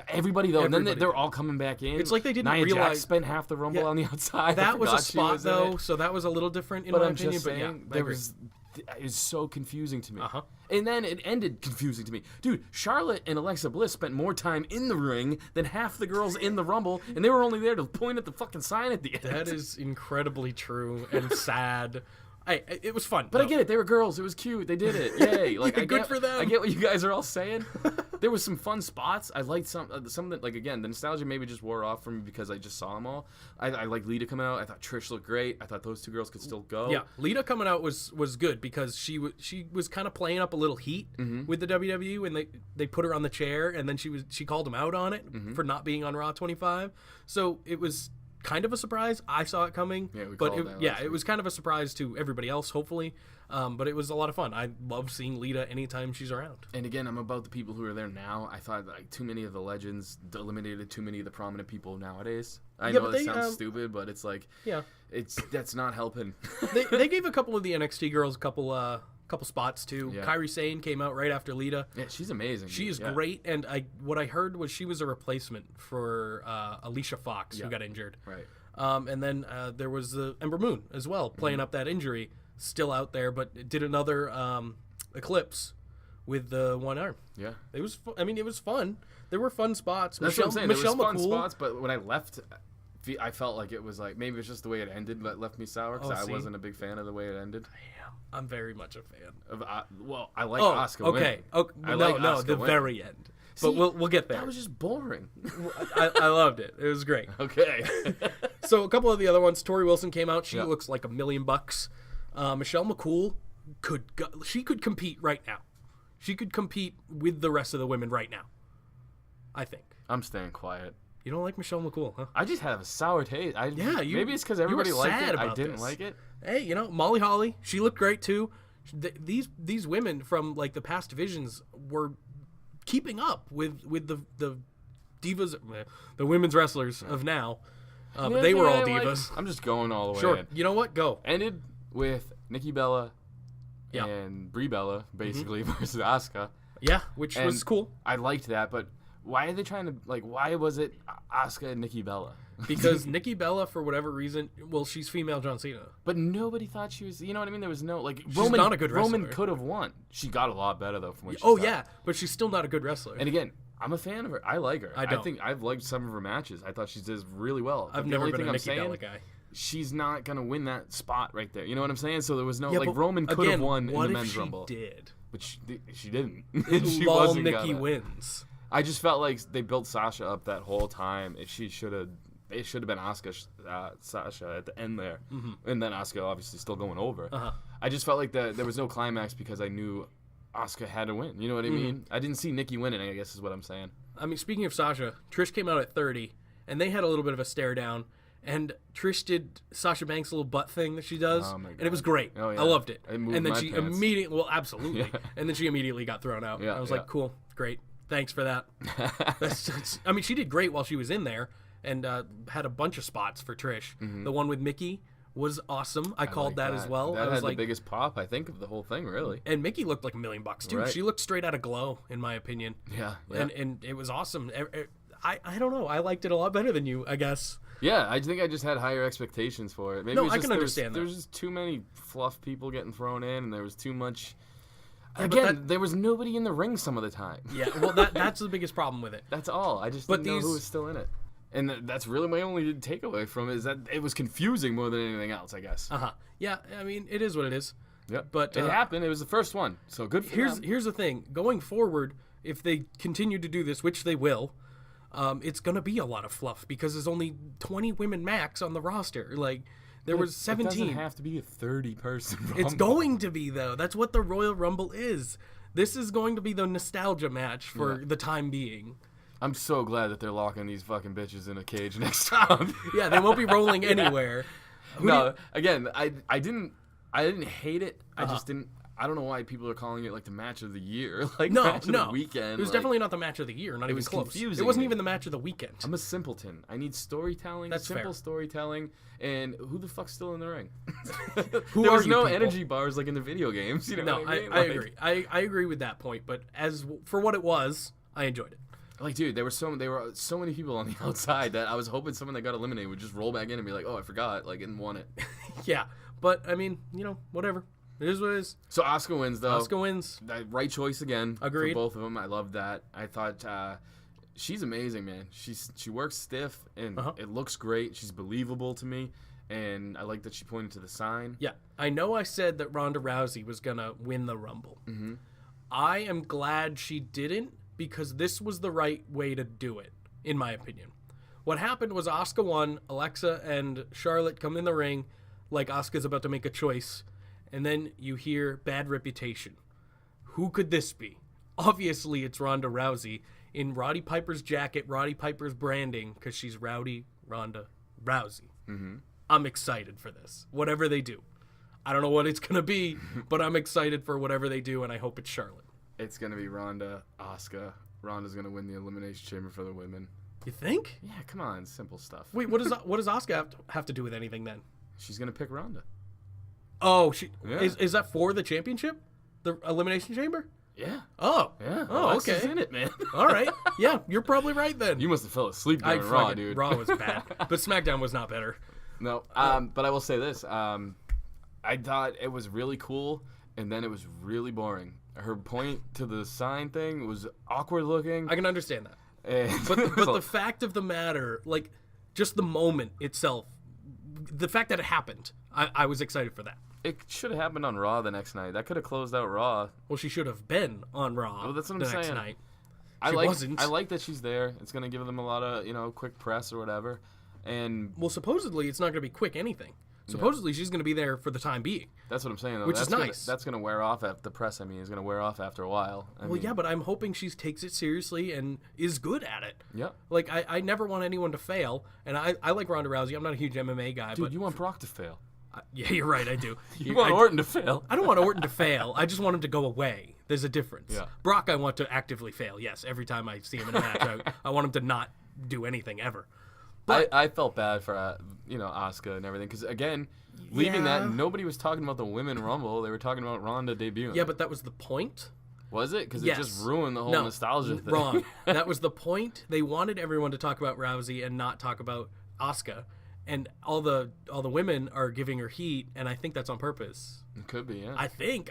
Everybody though, and then Everybody. they're all coming back in. It's like they didn't Nia realize- Jax spent half the Rumble Yeah. on the outside. That I was a forgot she spot was in though, it. so that was a little different in But my I'm opinion. just But saying, yeah, I agree. it's so confusing to me. Uh-huh. And then it ended confusing to me. Dude, Charlotte and Alexa Bliss spent more time in the ring than half the girls in the Rumble, and they were only there to point at the fucking sign at the end. That is incredibly true and sad. It was fun. But I though. get it. They were girls. It was cute. They did it. Yay! Like I Good get, for them. I get what you guys are all saying. There was some fun spots. I liked some that, like, again, the nostalgia maybe just wore off for me because I just saw them all. I liked Lita coming out. I thought Trish looked great. I thought those two girls could still go. Yeah, Lita coming out was good because she was kind of playing up a little heat with the WWE, and they put her on the chair, and then she called them out on it for not being on Raw 25. So it was kind of a surprise. I saw it coming, Yeah, we but called that yeah, last it was kind of a surprise to everybody else, hopefully. But it was a lot of fun. I love seeing Lita anytime she's around. And again, I'm about the people who are there now. I thought like too many of the legends eliminated too many of the prominent people nowadays. I Yeah, know but that they, sounds stupid, but it's like Yeah, that's not helping. they gave a couple of the NXT girls a couple spots too. Yeah. Kairi Sane came out right after Lita. Yeah, she's amazing. She is yeah. great, and what I heard was she was a replacement for Alicia Fox, who got injured. Right. And then there was Ember Moon as well, playing up that injury, still out there, but did another Eclipse with the one arm. Yeah. It was. It was fun. There were fun spots. That's what I'm saying. There was fun McCool. spots, but when I left, I felt like it was like maybe it's just the way it ended that left me sour because I see? wasn't a big fan of the way it ended. I'm very much a fan. I like Oh, Asuka okay. winning. Okay. I No, like no, Asuka the winning. very end. But See, we'll get there. That was just boring. I loved it. It was great. Okay. So a couple of the other ones. Tori Wilson came out. She Yeah. looks like $1 million. Michelle McCool she could compete right now. She could compete with the rest of the women right now. I think. I'm staying quiet. You don't like Michelle McCool, huh? I just have a sour taste. You- maybe it's because you were everybody liked sad it. I about didn't this. like it. Hey, Molly Holly, she looked great too. These women from like the past divisions were keeping up with the divas, the women's wrestlers of now. But they were all divas. I'm just going all the way Sure. in. You know what? Go. Ended with Nikki Bella Yeah. and Brie Bella basically versus Asuka. Yeah, which was And cool I liked that, but why are they trying to why was it Asuka and Nikki Bella? because Nikki Bella, for whatever reason, she's female John Cena. But nobody thought she was. You know what I mean? There was no She's Roman. not a good Roman wrestler. could have won. She got a lot better though from when she Oh started. yeah, but she's still not a good wrestler. And again, I'm a fan of her. I like her. I don't. think I've liked some of her matches. I thought she does really well. But I've the never only been thing a I'm Nikki saying, Bella guy. she's not gonna win that spot right there. You know what I'm saying? So there was no Yeah, like but Roman could have again, won in what the if men's she rumble, did? but she didn't. she Lol, wasn't Nikki gonna. wins. I just felt like they built Sasha up that whole time. It should have been Asuka, Sasha at the end there, and then Asuka obviously still going over. Uh-huh. I just felt like there was no climax because I knew Asuka had to win. You know what I mean? I didn't see Nikki winning. I guess is what I'm saying. Speaking of Sasha, Trish came out at 30, and they had a little bit of a stare down. And Trish did Sasha Banks' little butt thing that she does, Oh, my and it was God. great. Oh, yeah. I loved it. It moved And then my she pants. immediately, absolutely. Yeah. And then she immediately got thrown out. Yeah, I was yeah. like, cool, great, thanks for that. She did great while she was in there, and had a bunch of spots for Trish. The one with Mickey was awesome. I called like that as well. That I was had like, the biggest pop, I think, of the whole thing, really. and Mickey looked like $1 million too. Right. She looked straight out of Glow, in my opinion. Yeah. And it was awesome. I don't know. I liked it a lot better than you, I guess. Yeah, I think I just had higher expectations for it. Maybe No, it's I just can understand that. There was just too many fluff people getting thrown in, and there was too much. but Again, there was nobody in the ring some of the time. Yeah, well, that's the biggest problem with it. That's all. I just But didn't know who these- was still in it. And that's really my only takeaway from it is that it was confusing more than anything else, I guess. Yeah, it is what it is. Yep. But it happened. It was the first one, so good for them. Here's the thing. Going forward, if they continue to do this, which they will, it's gonna be a lot of fluff because there's only 20 women max on the roster. Like there was It 17. doesn't have to be a 30-person Rumble. It's going to be though. That's what the Royal Rumble is. This is going to be the nostalgia match for the time being. I'm so glad that they're locking these fucking bitches in a cage next time. Yeah, they won't be rolling anywhere. No, again, I didn't hate it. I just didn't. I don't know why people are calling it like the match of the year, like match of the weekend. It was definitely not the match of the year. Not even was close. confusing It wasn't me. even the match of the weekend. I'm a simpleton. I need storytelling, That's simple fair. storytelling, and who the fuck's still in the ring? Who there are was you no people? energy bars like in the video games. You know No, what I mean? I agree. I agree with that point. But as for what it was, I enjoyed it. Like, dude, there were so many people on the outside that I was hoping someone that got eliminated would just roll back in and be like, oh, I forgot, like, and won it. Yeah, but I mean, whatever. It is what it is. So Asuka wins, though. Asuka wins. Right choice again. Agreed. For both of them. I love that. I thought she's amazing, man. She works stiff, and it looks great. She's believable to me, and I like that she pointed to the sign. Yeah, I know I said that Ronda Rousey was going to win the Rumble. Mm-hmm. I am glad she didn't, because this was the right way to do it, in my opinion. What happened was Asuka won, Alexa and Charlotte come in the ring like Asuka's about to make a choice, and then you hear bad reputation. Who could this be? Obviously, it's Ronda Rousey in Roddy Piper's jacket, Roddy Piper's branding, because she's Rowdy Ronda Rousey. Mm-hmm. I'm excited for this, whatever they do. I don't know what it's going to be, but I'm excited for whatever they do, and I hope it's Charlotte. It's going to be Ronda, Asuka. Ronda's going to win the Elimination Chamber for the women. You think? Yeah, come on. Simple stuff. Wait, what does Asuka have to do with anything then? She's going to pick Ronda. Oh, Yeah. Is that for the championship? The Elimination Chamber? Yeah. Oh. Yeah. Oh, Alexa's okay. in it, man. All right. Yeah, you're probably right then. You must have fell asleep during Raw, dude. Raw was bad, but SmackDown was not better. No. But I will say this. I thought it was really cool, and then it was really boring. Her point to the sign thing was awkward looking. I can understand that. And But the fact of the matter, like, just the moment itself, the fact that it happened, I was excited for that. it should have happened on Raw the next night. That could have closed out Raw. Well, she should have been on Raw Well, that's what the I'm next saying. night. I She like wasn't. I like that she's there. It's gonna give them a lot of quick press or whatever. And Well, supposedly it's not going to be quick anything. Supposedly she's going to be there for the time being. that's what I'm saying, though. Which That's is gonna- nice. That's gonna wear off. The press, is gonna wear off after a while. I Well, mean, yeah, but I'm hoping she takes it seriously and is good at it. yeah. Like, I never want anyone to fail, and I like Ronda Rousey. I'm not a huge MMA guy, Dude, but you want Brock to fail. yeah, you're right, I do. You want Orton to fail. I don't want Orton to fail. I just want him to go away. There's a difference. Yeah. Brock, I want to actively fail. Yes, every time I see him in a match, I want him to not do anything ever. I felt bad for Asuka and everything because again, leaving Yeah. that nobody was talking about the Women Rumble. They were talking about Ronda debuting. Yeah, but that was the point. Was it? Because Yes. it just ruined the whole No, nostalgia thing. Wrong. That was the point. They wanted everyone to talk about Rousey and not talk about Asuka. And all the women are giving her heat, and I think that's on purpose. It could be, yeah. I think.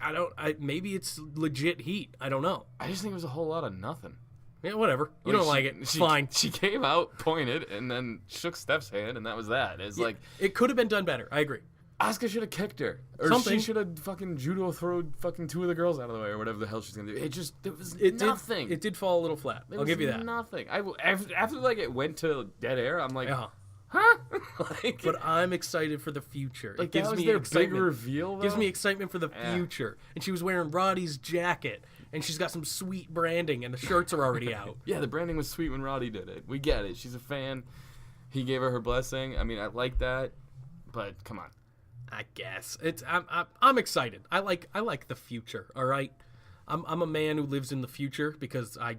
Maybe it's legit heat. I don't know. I just think it was a whole lot of nothing. Yeah, whatever. You don't like it. It's fine. She came out, pointed, and then shook Steph's hand, and that was that. It's like It could have been done better. I agree. Asuka should have kicked her, or Something. she should have fucking judo throwed fucking two of the girls out of the way, or whatever the hell she's gonna do. It was It nothing. It did fall a little flat. It I'll give you was that. Nothing. After like it went to dead air, I'm like, Uh-huh. huh? Like, But I'm excited for the future. like It gives that was me their excitement. big reveal. Gives though? me excitement for the Yeah. future. And she was wearing Roddy's jacket, and she's got some sweet branding, and the shirts are already out. Yeah, the branding was sweet when Roddy did it. We get it. She's a fan. He gave her blessing. I mean, I like that, but come on. I guess I'm excited. I like the future. All right, I'm a man who lives in the future because I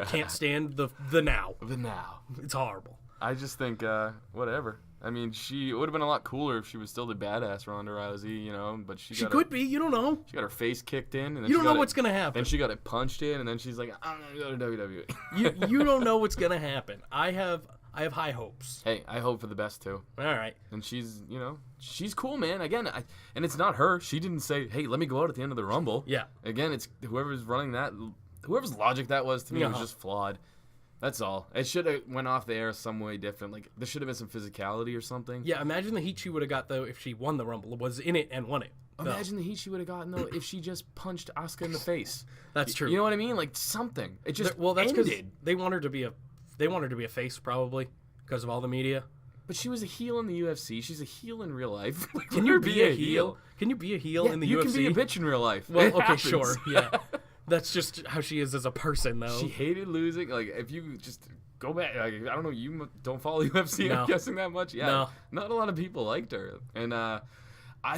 can't stand the now. But now, It's horrible. I just think whatever. I mean, it would have been a lot cooler if she was still the badass Ronda Rousey, But she She could be. You don't know. She got her face kicked in, and then You don't she know got what's gonna happen. Then she got it punched in, and then she's like, "I'm gonna go to WWE." You don't know what's gonna happen. I have high hopes. Hey, I hope for the best too. All right. And she's cool, man. Again, and it's not her. She didn't say, "Hey, let me go out at the end of the Rumble." Yeah. Again, it's whoever's running that, whoever's logic that was to me was Uh-huh. just flawed. That's all. It should have went off the air some way different. Like there should have been some physicality or something. Yeah. Imagine the heat she would have got though if she won the Rumble. Was in it and won it. though. Imagine the heat she would have gotten though if she just punched Asuka in the face. That's true. You know what I mean? Like something. It just That's because ended. they want her to be a face probably because of all the media. But she was a heel in the UFC. She's a heel in real life. Can you be a heel? Can you be a heel Yeah, in the you UFC? can be a bitch in real life. Well, It okay, happens. sure, yeah. That's just how she is as a person, though. She hated losing. Like if you just go back, like, I don't know, you don't follow UFC. No. I'm guessing that much. Yeah, No. not a lot of people liked her, and I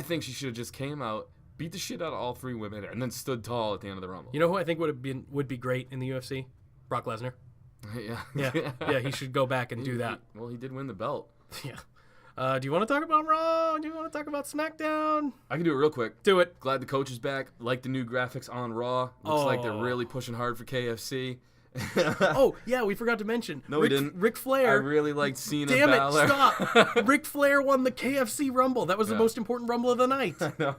think she should have just came out, beat the shit out of all three women, and then stood tall at the end of the Rumble. You know who I think would be great in the UFC? Brock Lesnar. Yeah, Yeah, he should go back and do that. Well, he did win the belt. Yeah. Do you want to talk about Raw? Do you want to talk about SmackDown? I can do it real quick. Do it. Glad the coach is back. Like the new graphics on Raw. Looks like they're Oh. really pushing hard for KFC. Oh, yeah, we forgot to mention. No, we didn't. Ric I Flair. really liked Cena Damn it, Balor. stop. Ric Flair won the KFC Rumble. That was the most important Rumble of the night. No.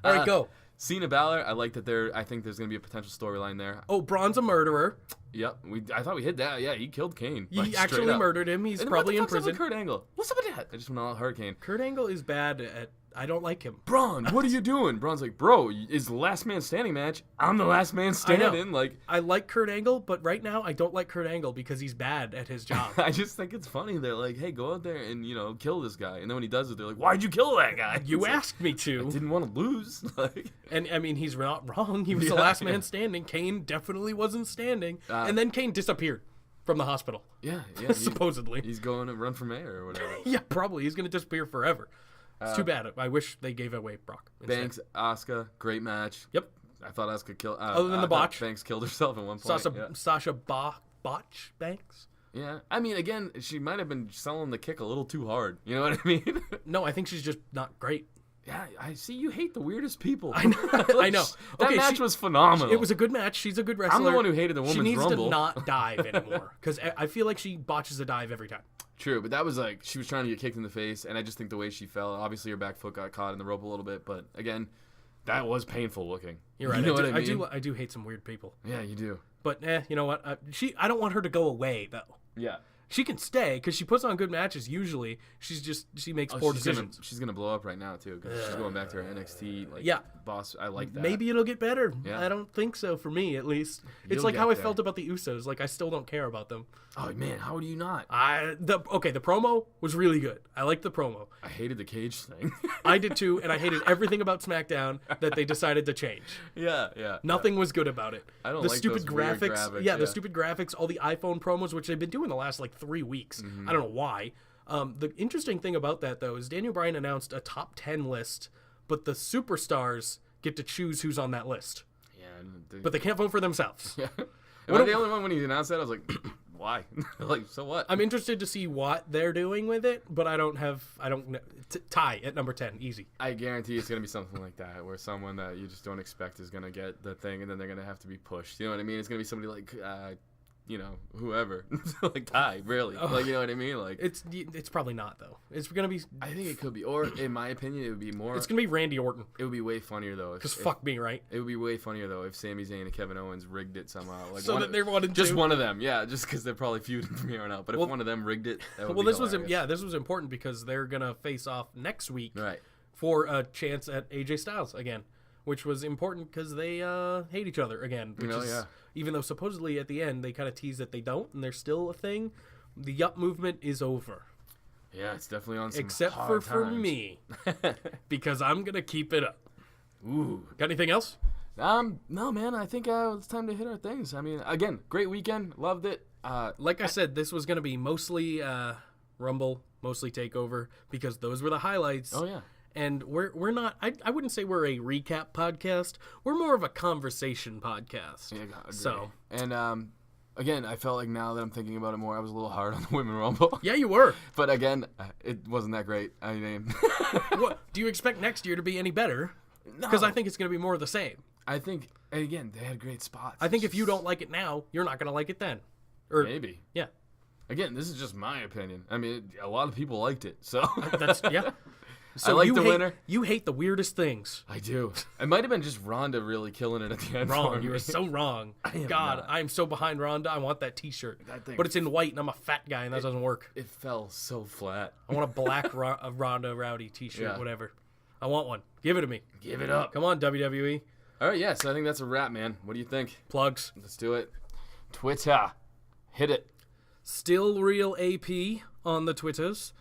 All right, go. Cena Balor, I like that I think there's going to be a potential storyline there. Oh, Braun's a murderer. Yep. I thought we hit that. Yeah, he killed Kane. He like, straight actually up. murdered him. He's And probably in what the fuck's up prison. with Kurt Angle? What's up with that? I just went all Hurricane. Kurt Angle is bad at... I don't like him. Braun, what are you doing? Braun's like, bro, it's the last man standing match. I'm the last man standing. Like, I like Kurt Angle, but right now I don't like Kurt Angle because he's bad at his job. I just think it's funny. They're like, hey, go out there and, kill this guy. And then when he does it, they're like, why'd you kill that guy? You It's like, asked me to. I didn't want to lose. Like, And, I mean, he's not wrong. He was the Yeah, last yeah. man standing. Kane definitely wasn't standing. And then Kane disappeared from the hospital. yeah. Supposedly. He's going to run for mayor or whatever. Yeah, probably. He's going to disappear forever. It's too bad. I wish they gave away Brock. instead. Banks, Asuka, great match. Yep. I thought Asuka killed. Other than the I thought botch. Banks killed herself at one point. Sasha Botch Banks? Yeah. I mean, again, she might have been selling the kick a little too hard. You know what I mean? No, I think she's just not great. Yeah, I see. You hate the weirdest people. I know. I know. That Okay, match was phenomenal. It was a good match. She's a good wrestler. I'm the one who hated the She women's needs rumble. to not dive anymore because I feel like she botches a dive every time. True, but that was like she was trying to get kicked in the face, and I just think the way she fell. Obviously, her back foot got caught in the rope a little bit, but again, that was painful looking. You're right. You know what I mean? I do hate some weird people. Yeah, you do. But you know what? I don't want her to go away though. Yeah. She can stay because she puts on good matches. Usually, she makes poor decisions. She's gonna blow up right now too because she's going back to her NXT Yeah. boss. I like that. Maybe it'll get better. Yeah. I don't think so for me, at least. It's You'll like get how I there. felt about the Usos. Like I still don't care about them. Oh man, how do you not? The promo was really good. I liked the promo. I hated the cage thing. I did too, and I hated everything about SmackDown that they decided to change. yeah. Nothing was good about it. I don't the like stupid those weird graphics. graphics, Yeah, the yeah. stupid graphics, all the iPhone promos, which they've been doing the last like 3 weeks. Mm-hmm. I don't know why. The interesting thing about that though is Daniel Bryan announced a top 10 list, but the superstars get to choose who's on that list, Yeah. but they can't vote for themselves. Yeah. Am I the only one when he announced that? I was like, why? Like, so what? I'm interested to see what they're doing with it, but I don't know. Ty at number 10, easy. I guarantee it's going to be something like that, where someone that you just don't expect is going to get the thing, and then they're going to have to be pushed. You know what I mean? It's going to be somebody like, whoever. Like Ty, really. Like, you know what I mean? Like, It's probably not though. It's gonna be. I think it could be. Or, in my opinion, it would be more. It's gonna be Randy Orton. It would be way funnier, though. Because fuck me, right? It would be way funnier, though, if Sami Zayn and Kevin Owens rigged it somehow. Like So that they wanted just to. one of them, yeah, just because they're probably feuding from here on out. But if one of them rigged it, that would Well, be this was hilarious. this was important because they're gonna face off next week Right. for a chance at AJ Styles again, which was important because they hate each other again. Which is, yeah. even though supposedly at the end they kind of tease that they don't, and they're still a thing. The Yup movement is over, Yeah, it's definitely on some except hard for times. me, because I'm gonna keep it up. Ooh. Got anything else? No, man. I think it's time to hit our things. I mean, again, great weekend. Loved it. Like I said, this was going to be mostly Rumble, mostly Takeover, because those were the highlights. Oh yeah. And we're not, I wouldn't say we're a recap podcast. We're more of a conversation podcast. Yeah, I agree. So, And again, I felt like now that I'm thinking about it more, I was a little hard on the Women Rumble. yeah, you were. But again, it wasn't that great. I mean, What, do you expect next year to be any better? Because I think it's going to be more of the same. I think, and again, they had great spots. I think if you don't like it now, you're not going to like it then. Or Maybe. Yeah. Again, this is just my opinion. I mean, a lot of people liked it, so. That's, yeah. So like you the hate, winner. You hate the weirdest things. I do. It might have been just Ronda really killing it at the end. for Wrong. me. You were so wrong. am God, not. I am so behind Ronda. I want that T-shirt. That thing- But it's in white, and I'm a fat guy, and that doesn't work. It fell so flat. I want a black Ronda Rowdy T-shirt, Yeah. whatever. I want one. Give it to me. Give it up. Come on, WWE. All right, yeah, so I think that's a wrap, man. What do you think? Plugs. Let's do it. Twitter. Hit it. Still Real AP on the Twitters.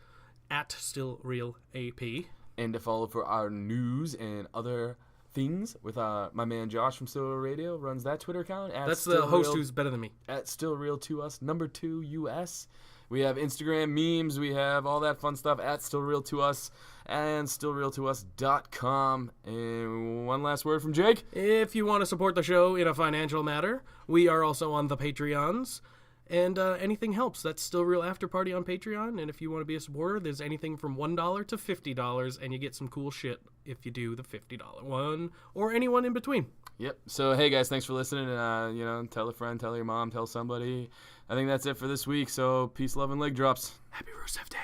At Still Real AP. And to follow for our news and other things with my man Josh from Still Real Radio runs that Twitter account. That's the host who's better than me. At Still Real to Us, #2 US. We have Instagram memes. We have all that fun stuff at Still Real to Us and stillrealtous.com. And one last word from Jake. If you want to support the show in a financial matter, we are also on the Patreons. And anything helps. That's Still Real After Party on Patreon. And if you want to be a supporter, there's anything from $1 to $50, and you get some cool shit if you do the $50 one or anyone in between. Yep. So, hey, guys, thanks for listening. Tell a friend, tell your mom, tell somebody. I think that's it for this week. So, peace, love, and leg drops. Happy Rusev Day.